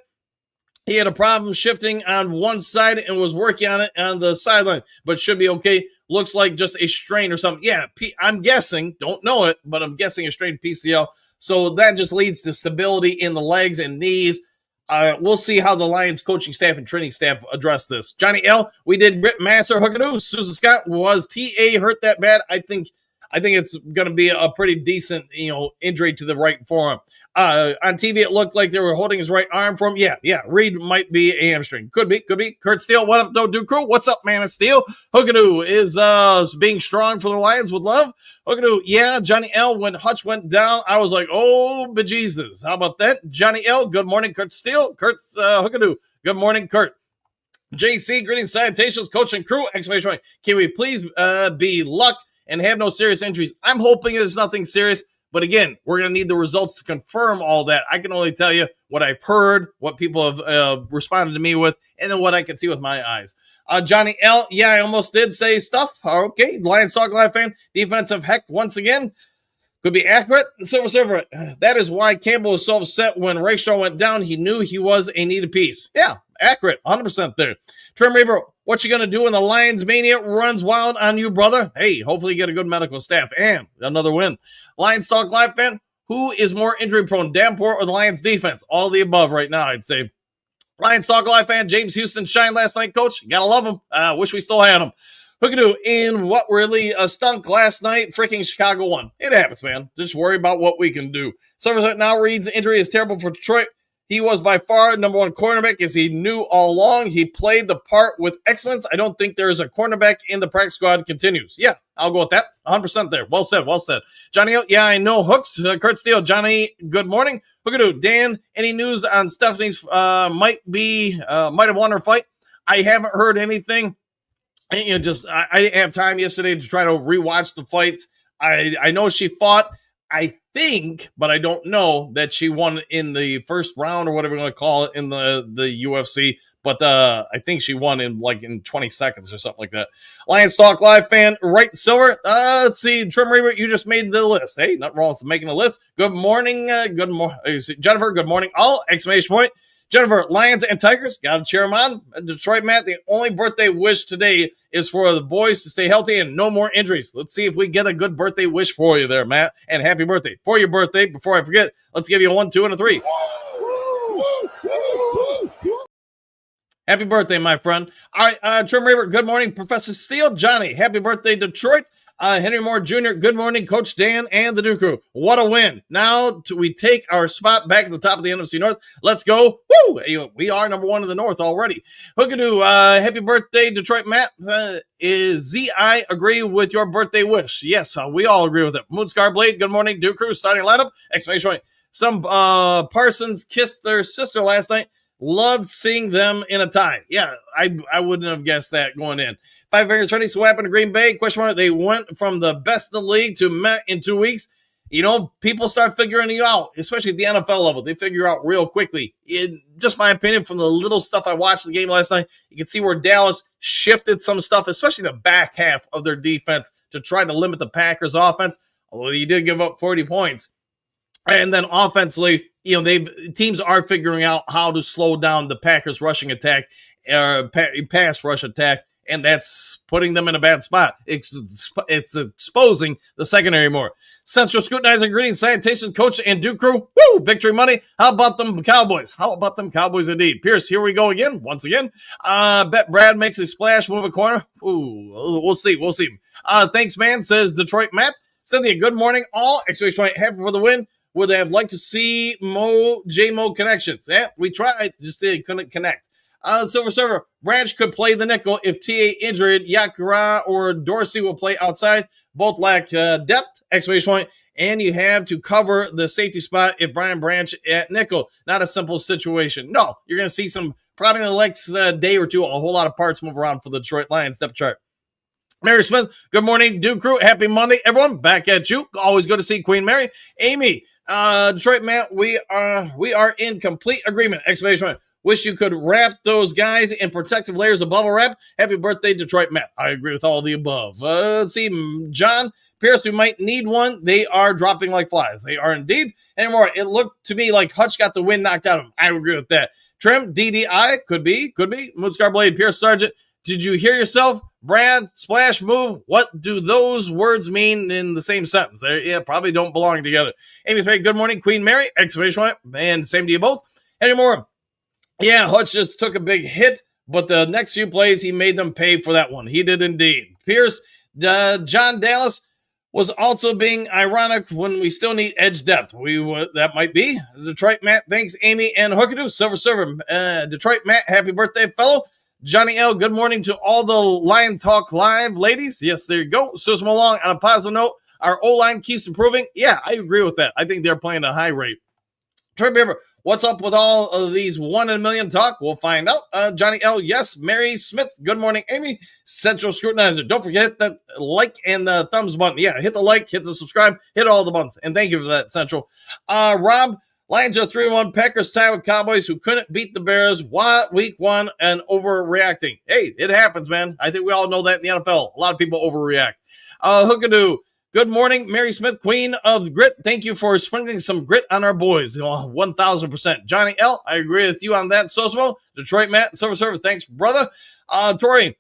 G: He had a problem shifting on one side and was working on it on the sideline, but should be okay. Looks like just a strain or something. Yeah, I'm guessing, don't know it, but I'm guessing a strained PCL. So that just leads to stability in the legs and knees. We'll see how the Lions coaching staff and training staff address this. Johnny L, we did Grit Master Hookadoo. Susan Scott, was TA hurt that bad? I think it's going to be a pretty decent, injury to the right forearm. On TV, it looked like they were holding his right arm for him. Yeah. Reed might be a hamstring. Could be. Kurt Steele, what up, though, Duke Crew? What's up, man of Steel? Hookadoo is being strong for the Lions with love. Hookadoo, yeah. Johnny L, when Hutch went down, I was like, oh, bejesus. How about that? Johnny L, good morning, Kurt Steele. Kurt's Hookadoo, good morning, Kurt. JC, greetings, salutations, coach and crew. Exclamation point. Can we please be luck and have no serious injuries? I'm hoping there's nothing serious. But again, we're going to need the results to confirm all that. I can only tell you what I've heard, what people have responded to me with, and then what I can see with my eyes. Johnny L, yeah, I almost did say stuff. Okay, Lions Talk Live fan, defensive heck once again. Could be accurate. Silver Server, that is why Campbell was so upset when Rakestraw went down. He knew he was a needed piece. Yeah, accurate, 100% there. Trim Reaper, what you going to do when the Lions mania runs wild on you, brother? Hey, hopefully you get a good medical staff and another win. Lions Talk Live fan, who is more injury prone, Davenport or the Lions defense? All the above right now, I'd say. Lions Talk Live fan, James Houston shined last night, coach. Gotta love him. Wish we still had him. Hookadoo, in what really stunk last night, freaking Chicago won. It happens, man. Just worry about what we can do. Service now reads injury is terrible for Detroit. He was by far number one cornerback, as he knew all along. He played the part with excellence. I don't think there is a cornerback in the practice squad continues. Yeah, I'll go with that. 100% there. Well said. Johnny, yeah, I know hooks. Kurt Steele, Johnny, good morning. Hookadoo, Dan, any news on Stephanie's might have won her fight? I haven't heard anything. I didn't have time yesterday to try to rewatch the fights. I know she fought. I think, but I don't know that she won in the first round or whatever you want to call it in the UFC. But I think she won in 20 seconds or something like that. Lions Talk Live fan, right silver. Let's see, Trim Reaver, you just made the list. Hey, nothing wrong with making a list. Good morning, Jennifer. Good morning, all! Exclamation point. Jennifer, Lions and Tigers, got to cheer them on. Detroit Matt, the only birthday wish today is for the boys to stay healthy and no more injuries. Let's see if we get a good birthday wish for you there, Matt. And happy birthday. For your birthday, before I forget, let's give you a 1, 2, and a 3. Happy birthday, my friend. All right, Trim Raver, good morning. Professor Steele, Johnny, happy birthday, Detroit. Henry Moore Jr., good morning, Coach Dan and the Duke Crew. What a win. Now we take our spot back at the top of the NFC North. Let's go. Woo! We are number 1 in the North already. Hookadoo, happy birthday, Detroit Matt. I agree with your birthday wish. Yes, we all agree with it. Moonscar Blade, good morning, Duke Crew, starting lineup. Exclamation point. Some Parsons kissed their sister last night. Loved seeing them in a tie. Yeah, I wouldn't have guessed that going in. 5 fingers ready. So what happened to Green Bay? Question mark. They went from the best in the league to Met in 2 weeks. People start figuring you out, especially at the NFL level. They figure out real quickly. In just my opinion, from the little stuff I watched the game last night, you can see where Dallas shifted some stuff, especially the back half of their defense, to try to limit the Packers' offense. Although he did give up 40 points. And then offensively, teams are figuring out how to slow down the Packers' rushing attack, pass rush attack, and that's putting them in a bad spot. It's exposing the secondary more. Central Scrutinizing, greetings, sanitation, coach, and Duke Crew. Woo! Victory money. How about them Cowboys? How about them Cowboys indeed? Pierce, here we go again, once again. Bet Brad makes a splash, move a corner. Ooh, we'll see. Thanks, man, says Detroit Matt. Cynthia, good morning, all. Exclamation point, happy for the win. Would have liked to see J-Mo connections. Yeah, we tried, just they couldn't connect. Silver Server, Branch could play the nickel if TA injured. Yakura or Dorsey will play outside. Both lack depth, exclamation point, and you have to cover the safety spot if Brian Branch at nickel. Not a simple situation. No, you're going to see probably in the next day or two, a whole lot of parts move around for the Detroit Lions depth chart. Mary Smith, good morning, Duke Crew. Happy Monday, everyone. Back at you. Always good to see Queen Mary. Amy, Detroit Matt, we are in complete agreement. Exclamation point. Wish you could wrap those guys in protective layers of bubble wrap. Happy birthday, Detroit Matt. I agree with all the above. Let's see, John Pierce, we might need one. They are dropping like flies. They are indeed. Anymore, it looked to me like Hutch got the wind knocked out of him. I agree with that. Trim, DDI, could be. Moonscar Blade, Pierce Sargent. Did you hear yourself? Brad, splash, move. What do those words mean in the same sentence? They probably don't belong together. Amy Spade, good morning, Queen Mary. Exclamation point. And same to you both. Anymore. Yeah, Hutch just took a big hit, but the next few plays, he made them pay for that one. He did indeed. Pierce, John Dallas was also being ironic when we still need edge depth. That might be. Detroit Matt, thanks, Amy and Hookadoo. Silver Server, Detroit Matt, happy birthday, fellow. Johnny L, good morning to all the Lion Talk Live ladies. Yes, there you go. Susan along on a positive note. Our O-line keeps improving. Yeah, I agree with that. I think they're playing at a high rate. Troy Bieber, what's up with all of these 1 in a million talk? We'll find out. Johnny L, yes. Mary Smith, good morning. Amy, Central Scrutinizer. Don't forget that like and the thumbs button. Yeah, hit the like, hit the subscribe, hit all the buttons. And thank you for that, Central. Rob, Lions are 3-1. Packers tie with Cowboys who couldn't beat the Bears. Week 1 and overreacting. Hey, it happens, man. I think we all know that in the NFL. A lot of people overreact. Hookadoo. Good morning, Mary Smith, Queen of Grit. Thank you for sprinkling some grit on our boys. 1,000%. Johnny L, I agree with you on that. Sosmo, Detroit Matt, Silver Server. Thanks, brother. Tori,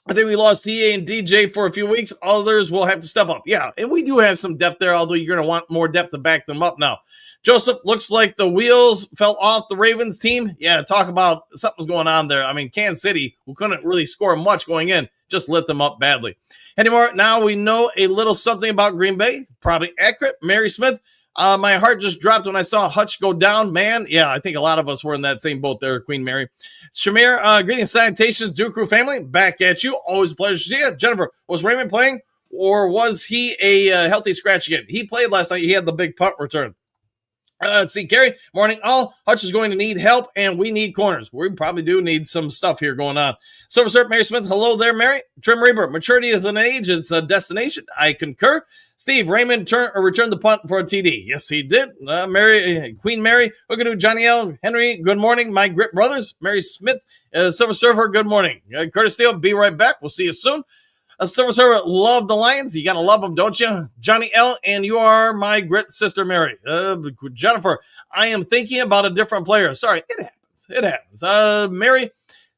G: I think we lost TA and DJ for a few weeks. Others will have to step up. Yeah, and we do have some depth there, although you're going to want more depth to back them up now. Joseph, looks like the wheels fell off the Ravens team. Yeah, talk about something's going on there. I mean, Kansas City, who couldn't really score much going in, just lit them up badly. Anymore, now we know a little something about Green Bay. Probably accurate. Mary Smith, my heart just dropped when I saw Hutch go down. Man, yeah, I think a lot of us were in that same boat there, Queen Mary. Shamir, greetings, salutations, Duke Crew family. Back at you. Always a pleasure to see you. Jennifer, was Raymond playing or was he a healthy scratch again? He played last night. He had the big punt return. Let's see, Gary. Morning, all. Hutch is going to need help, and we need corners. We probably do need some stuff here going on. Silver Surf, Mary Smith. Hello there, Mary. Trim Reaper. Maturity is an age. It's a destination. I concur. Steve Raymond returned the punt for a TD. Yes, he did. Queen Mary. Hookadoo, Johnny L. Henry. Good morning, my Grit brothers. Mary Smith. Silver Surfer. Good morning. Curtis Steele. Be right back. We'll see you soon. Silver Server, love the Lions. You got to love them, don't you? Johnny L., and you are my Grit sister, Mary. Jennifer, I am thinking about a different player. Sorry, it happens. It happens. Mary,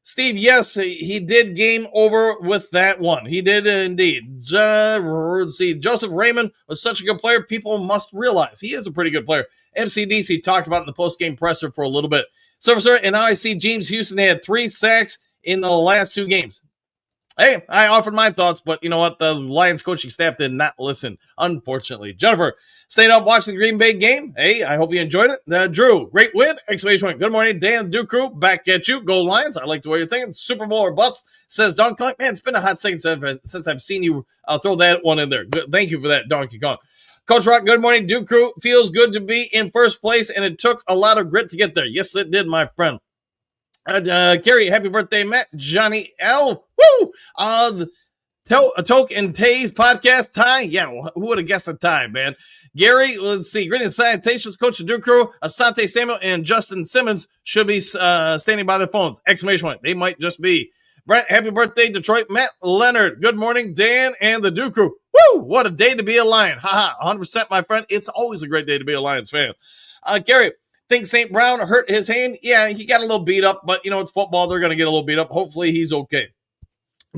G: Steve, yes, he did game over with that one. He did indeed. See, Joseph Raymond was such a good player. People must realize he is a pretty good player. MCDC talked about in the post-game presser for a little bit. Silver Server, and now I see James Houston had 3 sacks in the last 2 games. Hey, I offered my thoughts, but you know what? The Lions coaching staff did not listen, unfortunately. Jennifer, stayed up watching the Green Bay game. Hey, I hope you enjoyed it. Drew, great win! Exclamation point. Good morning, Dan Duke Crew. Back at you. Go Lions. I like the way you're thinking. Super Bowl or bust, says Donkey Kong. Man, it's been a hot second since I've seen you throw that one in there. Good. Thank you for that, Donkey Kong. Coach Rock, good morning, Duke Crew. Feels good to be in first place, and it took a lot of grit to get there. Yes, it did, my friend. Carrie, happy birthday, Matt. Johnny L. Woo! Toke and Tay's podcast. Ty? Yeah, who would have guessed a tie, man? Gary, let's see. Greetings, salutations, Coach of Duke Crew. Asante Samuel and Justin Simmons should be standing by their phones. Exclamation point. They might just be. Brent, happy birthday, Detroit. Matt Leonard, good morning, Dan and the Duke Crew. Woo! What a day to be a Lion. Haha, 100%, my friend. It's always a great day to be a Lions fan. Gary, think St. Brown hurt his hand? Yeah, he got a little beat up, but, you know, it's football. They're going to get a little beat up. Hopefully he's okay.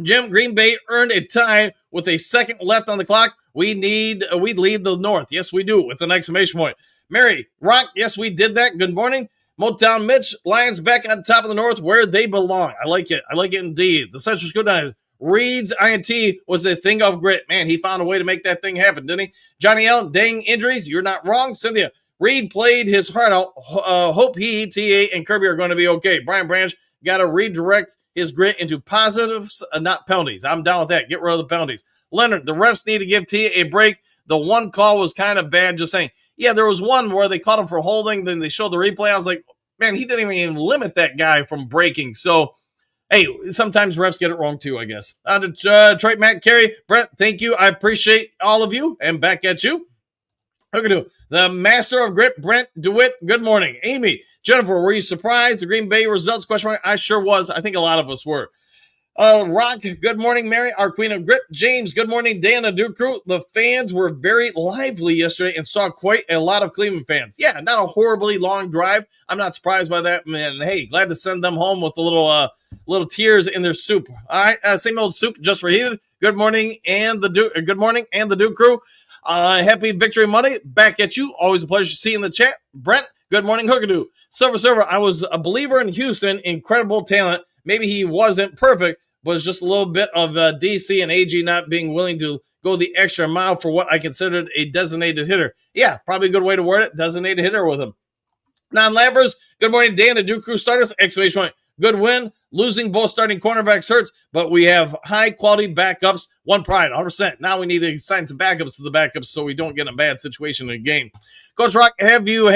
G: Jim, Green Bay earned a tie with a second left on the clock. We lead the North. Yes, we do, with an exclamation point. Mary, Rock, yes, we did that. Good morning. Motown Mitch, Lions back on top of the North where they belong. I like it. I like it indeed. The Central School Night. Reed's INT was the thing of grit. Man, he found a way to make that thing happen, didn't he? Johnny L, dang injuries. You're not wrong. Cynthia, Reed played his heart out. Hope he, TA, and Kirby are going to be okay. Brian Branch got to redirect his grit into positives, not penalties. I'm down with that. Get rid of the penalties. Leonard, the refs need to give TA a break. The one call was kind of bad, just saying. Yeah, there was one where they caught him for holding. Then they showed the replay. I was like, man, he didn't even limit that guy from breaking. So, hey, sometimes refs get it wrong too, I guess. Detroit, Matt, Carey, Brent, thank you. I appreciate all of you. And back at you. The master of grit, Brent DeWitt. Good morning. Amy, Jennifer, were you surprised? The Green Bay results? Question mark. I sure was. I think a lot of us were. Rock, good morning, Mary, our queen of grit. James, good morning, Dana, Duke Crew. The fans were very lively yesterday and saw quite a lot of Cleveland fans. Yeah, not a horribly long drive. I'm not surprised by that, man. Hey, glad to send them home with a little tears in their soup. All right, same old soup, just reheated. Good morning, and the Duke Crew. Happy Victory Monday. Back at you. Always a pleasure to see you in the chat. Brent, good morning, Hookadoo. Silver Server, I was a believer in Houston. Incredible talent. Maybe he wasn't perfect, but it's just a little bit of DC and AG not being willing to go the extra mile for what I considered a designated hitter. Yeah, probably a good way to word it. Designated hitter with him. Non-Lavers, good morning, Dan and Duke Crew starters. Exclamation point. Good win. Losing both starting cornerbacks hurts, but we have high-quality backups. One pride, 100%. Now we need to sign some backups to the backups so we don't get in a bad situation in the game. Coach Rock, have to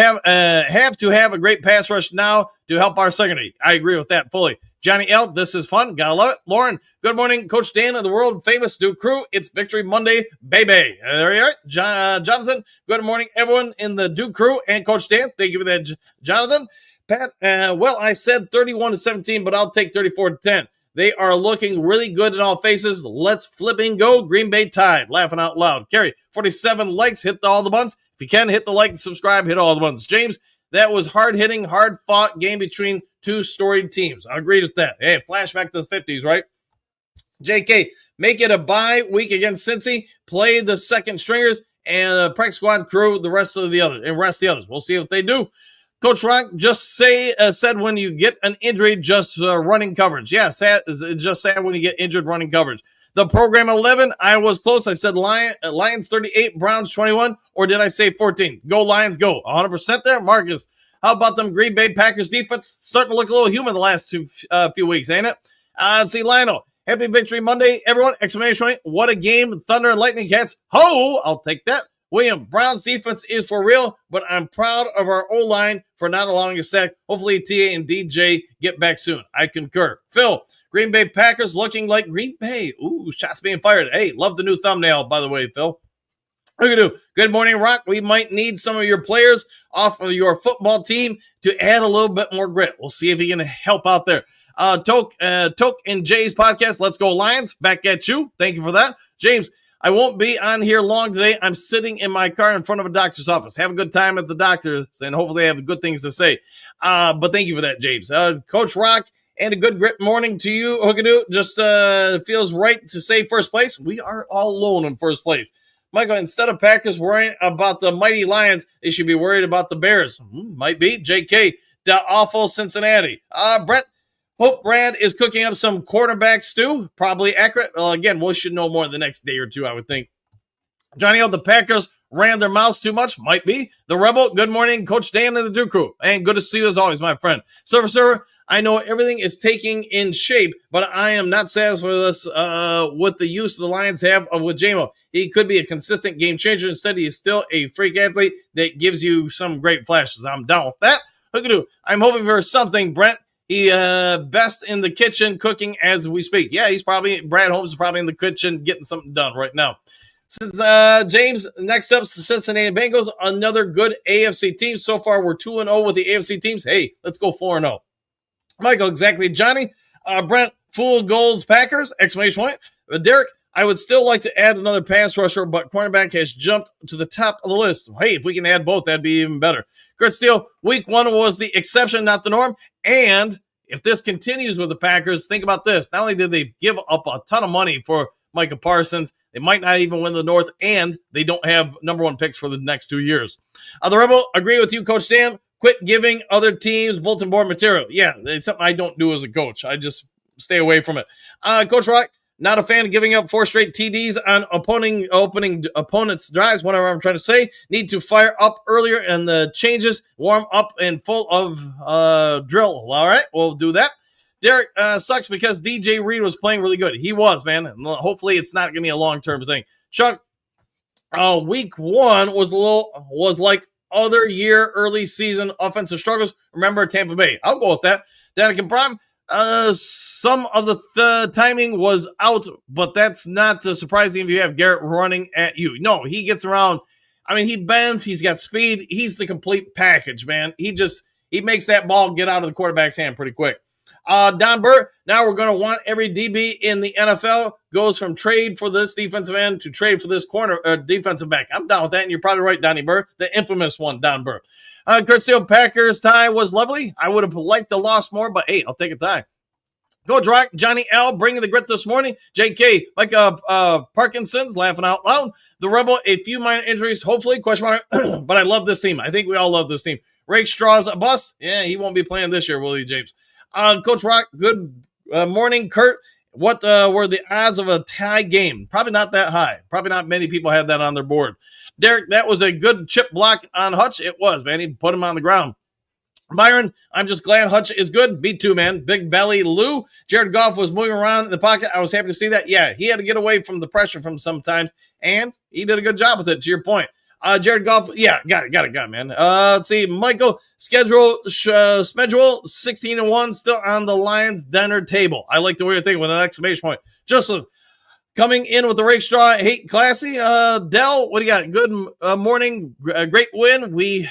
G: have a great pass rush now to help our secondary. I agree with that fully. Johnny L, this is fun. Gotta love it. Lauren, good morning. Coach Dan of the world-famous Duke Crew. It's Victory Monday, baby. There you are. Jonathan, good morning, everyone in the Duke Crew and Coach Dan. Thank you for that, Jonathan. Pat, well, I said 31-17, but I'll take 34-10. They are looking really good in all faces. Let's flipping go. Green Bay tied. Laughing out loud. Carrie, 47 likes. Hit all the buttons. If you can, hit the like and subscribe. Hit all the buttons. James, that was hard-hitting, hard-fought game between two storied teams. I agree with that. Hey, flashback to the 50s, right? JK, make it a bye week against Cincy. Play the second stringers and practice squad crew the rest of the others. We'll see if they do. Coach Rock just said when you get an injury, just running coverage. Yeah, it's just sad when you get injured running coverage. The program 11, I was close. I said Lions 38, Browns 21, or did I say 14? Go Lions, go. 100% there, Marcus. How about them Green Bay Packers defense? Starting to look a little human the last few weeks, ain't it? Let's see, Lionel. Happy Victory Monday, everyone. Exclamation point. What a game. Thunder and Lightning Cats. Ho! I'll take that. William, Browns defense is for real, but I'm proud of our O-line for not allowing a sack. Hopefully TA and DJ get back soon. I concur. Phil, Green Bay Packers looking like Green Bay. Ooh, shots being fired. Hey, love the new thumbnail, by the way, Phil. Good morning, Rock. We might need some of your players off of your football team to add a little bit more grit. We'll see if he can help out there. Toke and Jay's podcast, Let's Go Lions, back at you. Thank you for that. James, I won't be on here long today. I'm sitting in my car in front of a doctor's office. Have a good time at the doctor's, and hopefully they have good things to say. But thank you for that, James. Coach Rock, and a good grit morning to you, Hookadoo. Just feels right to say first place. We are all alone in first place. Michael, instead of Packers worrying about the mighty Lions, they should be worried about the Bears. Might be. JK, the awful Cincinnati. Brent, hope Brad is cooking up some quarterback stew. Probably accurate. Well, again, we should know more in the next day or two, I would think. Johnny O, the Packers ran their mouths too much. Might be. The Rebel, good morning, Coach Dan and the Duke Crew. And good to see you as always, my friend. Server, I know everything is taking in shape, but I am not satisfied with us with the use the Lions have with JMO. He could be a consistent game changer. Instead, he is still a freak athlete that gives you some great flashes. I'm down with that. Hookadoo, I'm hoping for something, Brent. He best in the kitchen cooking as we speak. Yeah, Brad Holmes is probably in the kitchen getting something done right now. Since James, next up, Cincinnati Bengals, another good AFC team. So far, we're 2-0 with the AFC teams. Hey, let's go 4-0. Michael, exactly. Johnny, Brent, full goals Packers, exclamation point. Derek, I would still like to add another pass rusher, but cornerback has jumped to the top of the list. Hey, if we can add both, that'd be even better. Kurt Steele, week 1 was the exception, not the norm. And if this continues with the Packers, think about this. Not only did they give up a ton of money for Micah Parsons, they might not even win the North, and they don't have number 1 picks for the next 2 years. The Rebel, agree with you, Coach Dan. Quit giving other teams bulletin board material. Yeah, it's something I don't do as a coach. I just stay away from it. Coach Rock, not a fan of giving up 4 straight TDs on opening opponents' drives. Whatever I'm trying to say. Need to fire up earlier and the changes, warm up and full of drill. All right, we'll do that. Derek, sucks because DJ Reed was playing really good. He was, man. Hopefully it's not going to be a long-term thing. Chuck, week 1 was like other year early season offensive struggles. Remember Tampa Bay. I'll go with that. Danica Prime, some of the timing was out, but that's not surprising if you have Garrett running at you. No, he gets around. I mean, he bends. He's got speed. He's the complete package, man. He makes that ball get out of the quarterback's hand pretty quick. Don Burr, now we're going to want every DB in the NFL goes from trade for this defensive end to trade for this corner defensive back. I'm down with that, and you're probably right, Donnie Burr, the infamous one, Don Burr. Kurt Steele, Packers tie was lovely. I would have liked to lost more, but hey, I'll take a tie. Go Drock, Johnny L, bringing the grit this morning. JK, like Parkinson's, laughing out loud. The Rebel, a few minor injuries, hopefully, question mark. But I love this team. I think we all love this team. Rake Straw's a bust. Yeah, he won't be playing this year, will he, James? Coach Rock, good morning, Kurt. What were the odds of a tie game? Probably not that high. Probably not many people have that on their board. Derek, that was a good chip block on Hutch. It was, man. He put him on the ground. Byron, I'm just glad Hutch is good. Me too, man. Big belly Lou. Jared Goff was moving around in the pocket. I was happy to see that. Yeah, he had to get away from the pressure from sometimes, and he did a good job with it, to your point. Jared Goff, yeah, got it, man. Let's see. Michael, schedule 16-1, still on the Lions dinner table. I like the way you're thinking with an exclamation point. Joseph, coming in with the rake straw, hate classy. Dell, what do you got? Good morning, great win. We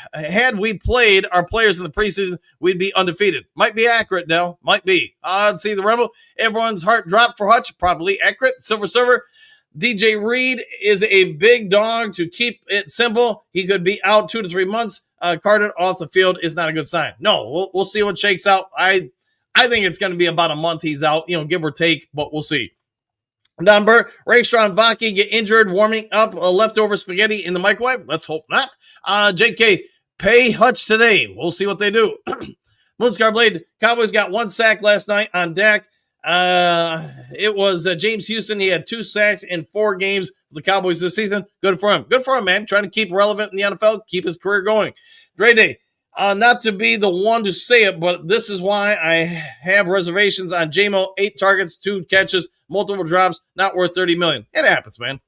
G: played our players in the preseason, we'd be undefeated. Might be accurate, Dell. Might be. Let's see, the Rebel, everyone's heart dropped for Hutch. Probably accurate. Silver Server, DJ Reed is a big dog. To keep it simple, he could be out 2 to 3 months. Carted off the field is not a good sign. No, we'll see what shakes out. I think it's going to be about a month he's out, give or take, but we'll see. Don Burr, Rayshaw and Vaki get injured warming up leftover spaghetti in the microwave. Let's hope not. JK, pay Hutch today. We'll see what they do. Moonscar Blade, Cowboys got 1 sack last night on Dak. It was James Houston. He had 2 sacks in 4 games for the Cowboys this season. Good for him. Good for him, man. Trying to keep relevant in the NFL, keep his career going. Dre Day, not to be the one to say it, but this is why I have reservations on J-Mo. 8 targets, 2 catches, multiple drops, not worth $30 million. It happens, man.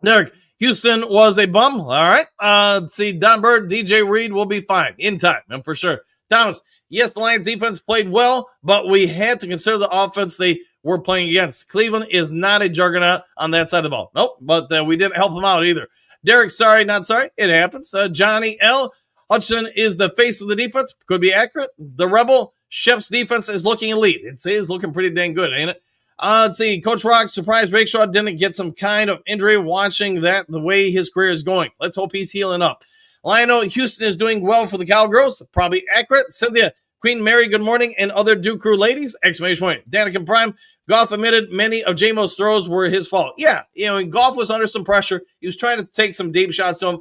G: Derek, Houston was a bum. All right. Let's see. Don Bird, DJ Reed will be fine in time, and for sure. Thomas, yes, the Lions defense played well, but we had to consider the offense they were playing against. Cleveland is not a juggernaut on that side of the ball. Nope, but we didn't help them out either. Derek, sorry, not sorry. It happens. Johnny L. Hutchinson is the face of the defense. Could be accurate. The Rebel, Shep's defense is looking elite. It is looking pretty dang good, ain't it? Let's see. Coach Rock, surprised Rakestraw didn't get some kind of injury watching that the way his career is going. Let's hope he's healing up. Lionel, Houston is doing well for the Cowgirls. Probably accurate. Cynthia, Queen Mary, good morning, and other Duke Crew ladies, exclamation point. Danica Prime, Goff admitted many of J-Mo's throws were his fault. Yeah, Goff was under some pressure. He was trying to take some deep shots to him.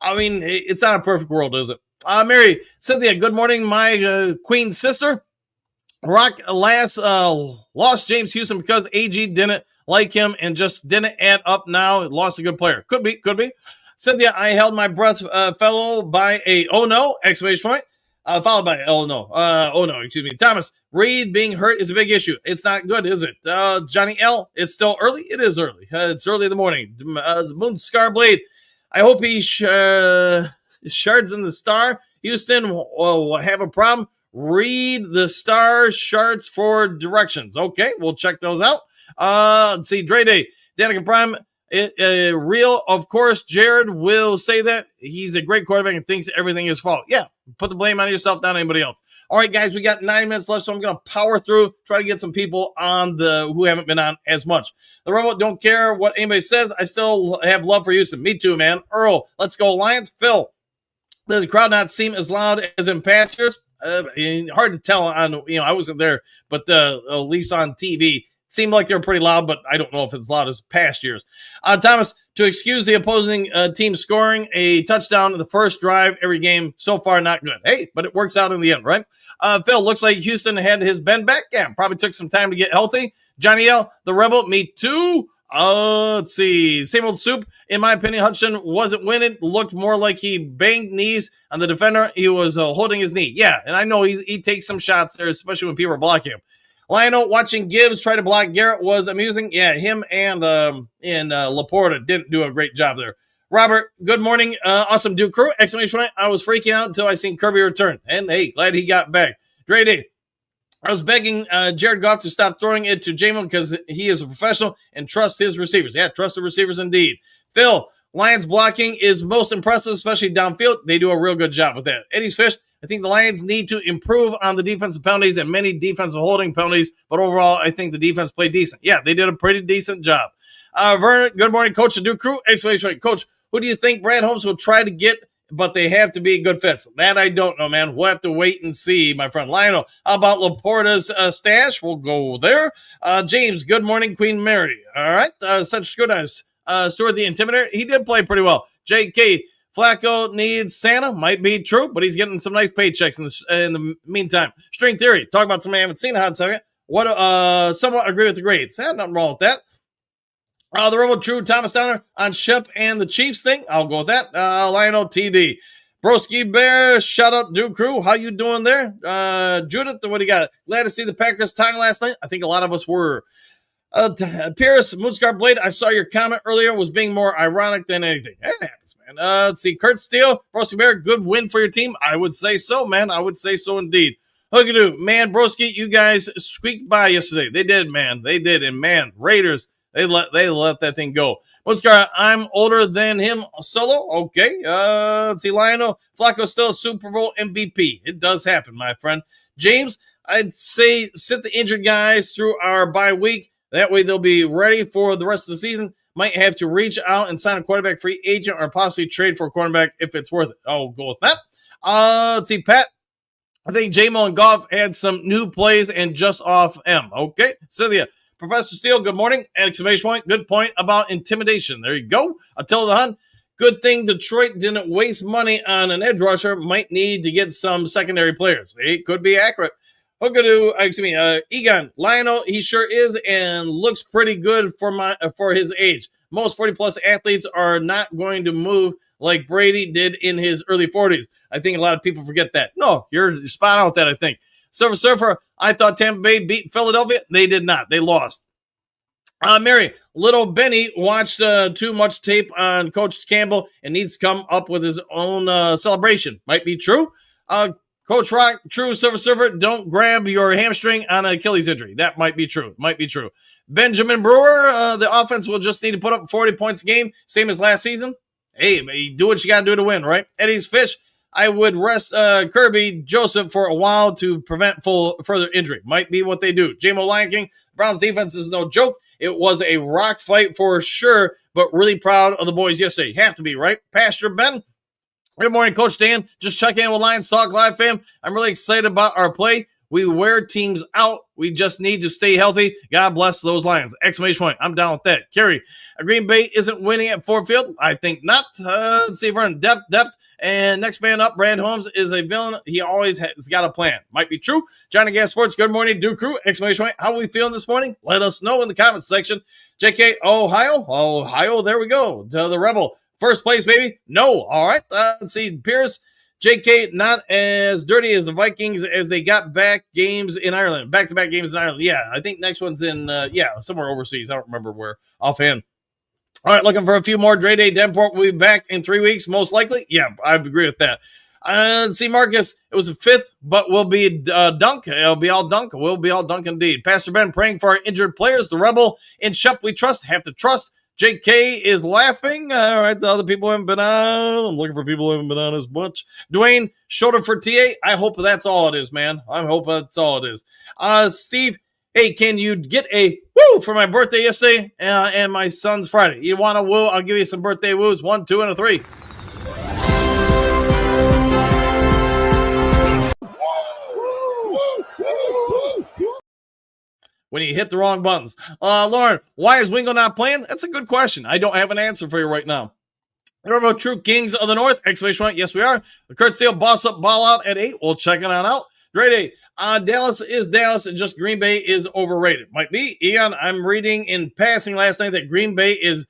G: I mean, it's not a perfect world, is it? Mary, Cynthia, good morning, my queen sister. Rock lost James Houston because AG didn't like him and just didn't add up now. Lost a good player. Could be. Cynthia, I held my breath, fellow, by a oh no, exclamation point. Followed by oh no, excuse me. Thomas, Reed being hurt is a big issue. It's not good, is it? Johnny L, it's still early. It is early. It's early in the morning. Moon Scar Blade, I hope he shards in the star. Houston will have a problem. Read the star charts for directions. Okay, we'll check those out. Let's see. Dre Day, Danica Prime, real. Of course, Jared will say that he's a great quarterback and thinks everything is fault. Yeah, put the blame on yourself, not anybody else. All right, guys, we got 9 minutes left, so I'm going to power through, try to get some people on who haven't been on as much. The Rebel, don't care what anybody says. I still have love for Houston. Me too, man. Earl, let's go Lions. Phil, does the crowd not seem as loud as in past years? Hard to tell on, I wasn't there, but at least on TV, it seemed like they were pretty loud, but I don't know if it's loud as past years. Thomas, to excuse the opposing team scoring a touchdown in the first drive every game, so far not good. Hey, but it works out in the end, right? Phil, looks like Houston had his bend back. Yeah, probably took some time to get healthy. Johnny L, the Rebel, me too. Let's see. Same old soup. In my opinion, Hutchinson wasn't winning. Looked more like he banged knees on the defender. He was holding his knee. Yeah, and I know he takes some shots there, especially when people are blocking him. Lionel watching Gibbs try to block Garrett was amusing. Yeah, him and Laporta didn't do a great job there. Robert, good morning. Awesome Duke Crew. Exclamation point. I was freaking out until I seen Kirby return. And hey, glad he got back. Dre Day. I was begging Jared Goff to stop throwing it to J-Mo because he is a professional and trusts his receivers. Yeah, trust the receivers indeed. Phil, Lions blocking is most impressive, especially downfield. They do a real good job with that. Eddie's Fish, I think the Lions need to improve on the defensive penalties and many defensive holding penalties, but overall, I think the defense played decent. Yeah, they did a pretty decent job. Vernon, good morning, Coach, the Duke Crew. Exclamation, Coach, who do you think Brad Holmes will try to get, but they have to be good fits? That I don't know, man. We'll have to wait and see, my friend. Lionel, how about Laporta's stash? We'll go there. James, good morning, Queen Mary. All right. Such good as Stuart the Intimidator. He did play pretty well. J.K., Flacco needs Santa. Might be true, but he's getting some nice paychecks in the meantime. String Theory, talk about something I haven't seen in a hot second. Somewhat agree with the grades. Nothing wrong with that. The Rebel True, Thomas Downer on Shep and the Chiefs thing. I'll go with that. Lionel TD. Broski Bear, shout out Duke Crew. How you doing there? Judith, what do you got? Glad to see the Packers tying last night. I think a lot of us were. Pierce, Moonscar Blade, I saw your comment earlier was being more ironic than anything. It happens, man. Let's see. Kurt Steele, Broski Bear, good win for your team. I would say so, man. I would say so indeed. Hookadoo, man, Broski, you guys squeaked by yesterday. They did, man. They did. And man, Raiders, they let that thing go. Moonscar, I'm older than him solo. Okay. Let's see. Lionel, Flacco still a Super Bowl MVP. It does happen, my friend. James, I'd say sit the injured guys through our bye week. That way they'll be ready for the rest of the season. Might have to reach out and sign a quarterback free agent or possibly trade for a quarterback if it's worth it. I'll go with that. Let's see, Pat. I think J-Mo and Goff had some new plays and just off M. Okay. Cynthia. Professor Steele, good morning. Exclamation point. Good point about intimidation. There you go. Attila the Hun. Good thing Detroit didn't waste money on an edge rusher. Might need to get some secondary players. It could be accurate. Egon, Lionel, he sure is and looks pretty good for his age. Most 40-plus athletes are not going to move like Brady did in his early 40s. I think a lot of people forget that. No, you're spot on with that, I think. Surfer, I thought Tampa Bay beat Philadelphia. They did not. They lost. Mary, Little Benny watched too much tape on Coach Campbell and needs to come up with his own celebration. Might be true. Coach Rock, true Silver Surfer, don't grab your hamstring on an Achilles injury. That might be true. Might be true. Benjamin Brewer, the offense will just need to put up 40 points a game, same as last season. Hey, do what you got to do to win, right? Eddie's Fish, I would rest Kirby Joseph for a while to prevent further injury. Might be what they do. J-Mo Lion King, Browns defense is no joke. It was a rock fight for sure, but really proud of the boys yesterday. Have to be, right? Pastor Ben, good morning, Coach Dan. Just checking in with Lions Talk Live, fam. I'm really excited about our play. We wear teams out. We just need to stay healthy. God bless those Lions. Exclamation point. I'm down with that. Kerry, Green Bay isn't winning at Ford Field. I think not. Let's see if we're in depth. And next man up, Brad Holmes is a villain. He always has got a plan. Might be true. Johnny Gas Sports, good morning, Duke Crew. Exclamation point. How are we feeling this morning? Let us know in the comments section. JK, Ohio, there we go. To the Rebel. First place, baby. No. All right. Let's see. Pierce. JK, not as dirty as the Vikings as they got back-to-back games in Ireland. Yeah, I think next one's in, somewhere overseas. I don't remember where offhand. All right, looking for a few more. Dre Day Denport will be back in 3 weeks, most likely. Yeah, I agree with that. Let's see, Marcus, it was a fifth, but we'll be dunk. It'll be all dunk. We'll be all dunk indeed. Pastor Ben praying for our injured players. The Rebel in Shep we trust. Have to trust. JK is laughing. All right, the other people haven't been on. I'm looking for people who haven't been on as much. Dwayne, shoulder for TA. I hope that's all it is, man. I hope that's all it is. Steve, hey, can you get a woo for my birthday yesterday and my son's Friday? You want a woo? I'll give you some birthday woos. 1, 2, and a 3. When you hit the wrong buttons. Lauren, why is Wingo not playing? That's a good question. I don't have an answer for you right now. What about True Kings of the North? Exclamation point. Yes, we are. The Kurt Steele boss up ball out at 8. We'll check it on out. Great day. Dallas is Dallas and just Green Bay is overrated. Might be. Eon, I'm reading in passing last night that Green Bay is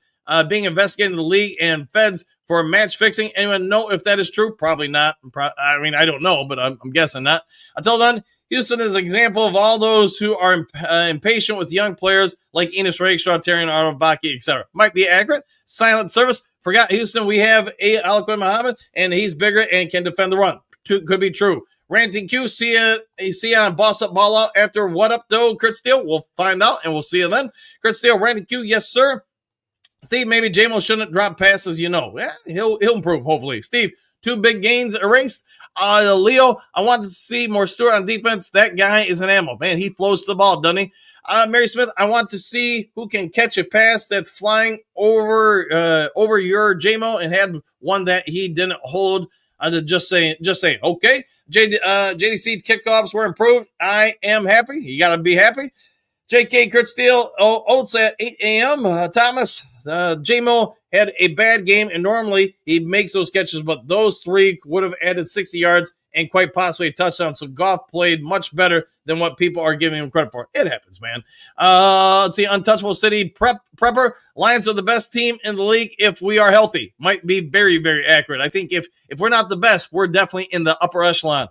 G: being investigated in the league and feds for match fixing. Anyone know if that is true? Probably not. I don't know, but I'm guessing not. Until then, Houston is an example of all those who are impatient with young players like Enos Rakestraw, Terrian Arnold, Baki, etc. Might be accurate. Silent service. Forgot Houston. We have Aliquid Muhammad, and he's bigger and can defend the run. Could be true. Ranting Q, see you on Boss Up Ball Out after What Up, though, Kurt Steele. We'll find out, and we'll see you then. Kurt Steele, Ranting Q, yes, sir. Steve, maybe J-Mo shouldn't drop passes, Yeah, he'll improve, hopefully. Steve, 2 big gains erased. Leo, I want to see more Stewart on defense. That guy is an animal. Man, he flows to the ball, doesn't he? Mary Smith, I want to see who can catch a pass that's flying over your J-Mo and had one that he didn't hold. Just saying. Okay. JDC kickoffs were improved. I am happy. You got to be happy. JK, Kurt Steele, Oates at 8 a.m. Thomas, J-Mo had a bad game, and normally he makes those catches, but those 3 would have added 60 yards and quite possibly a touchdown. So Goff played much better than what people are giving him credit for. It happens, man. Let's see, Untouchable City Prepper. Lions are the best team in the league if we are healthy. Might be very, very accurate. I think if we're not the best, we're definitely in the upper echelon.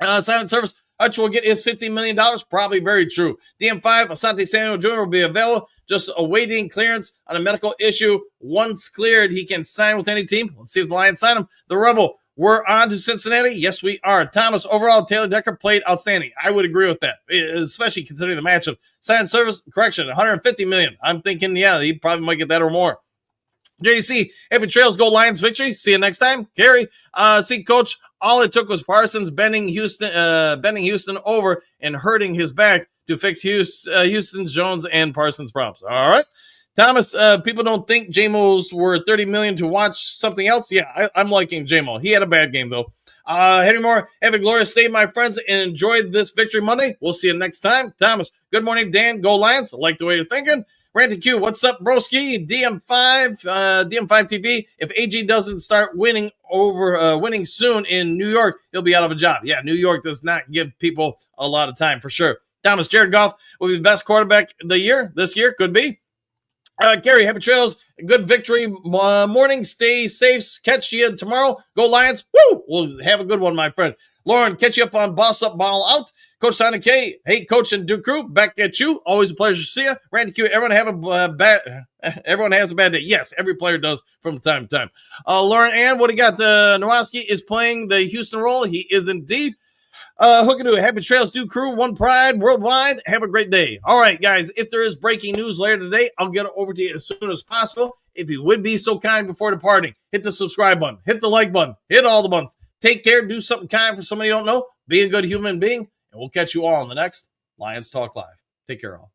G: Silent Service. Hutch will get his $50 million. Probably very true. DM5, Asante Samuel Jr. will be available. Just awaiting clearance on a medical issue. Once cleared, he can sign with any team. Let's see if the Lions sign him. The Rebel, we're on to Cincinnati. Yes, we are. Thomas, overall, Taylor Decker played outstanding. I would agree with that, especially considering the matchup. Silent Service, correction, $150 million. I'm thinking, yeah, he probably might get that or more. JDC, happy trails, go Lions victory. See you next time. Gary, see, Coach, all it took was Parsons bending Houston over and hurting his back to fix Houston's, Jones, and Parsons' problems. All right. Thomas, people don't think J-Mo's were $30 million to watch something else. Yeah, I'm liking J-Mo. He had a bad game, though. Henry Moore, have a glorious day, my friends, and enjoyed this Victory Monday. We'll see you next time. Thomas, good morning, Dan. Go Lions. I like the way you're thinking. Randy Q, what's up, broski? DM5 TV. If AG doesn't start winning soon in New York, he'll be out of a job. Yeah, New York does not give people a lot of time for sure. Thomas, Jared Goff will be the best quarterback this year. Could be. Gary, happy trails. Good victory morning. Stay safe. Catch you tomorrow. Go Lions. Woo! We'll have a good one, my friend. Lauren, catch you up on Boss Up Ball Out. Coach Sonic K, hey, Coach and Duke Crew, back at you. Always a pleasure to see you. Randy Q, everyone has a bad day. Yes, every player does from time to time. Lauren Ann, what do you got? Nowski is playing the Houston role. He is indeed. Hookadoo, happy trails, Duke Crew, one pride worldwide. Have a great day. All right, guys, if there is breaking news later today, I'll get it over to you as soon as possible. If you would be so kind before departing, hit the subscribe button, hit the like button, hit all the buttons. Take care, do something kind for somebody you don't know, be a good human being, and we'll catch you all on the next Lions Talk Live. Take care, all.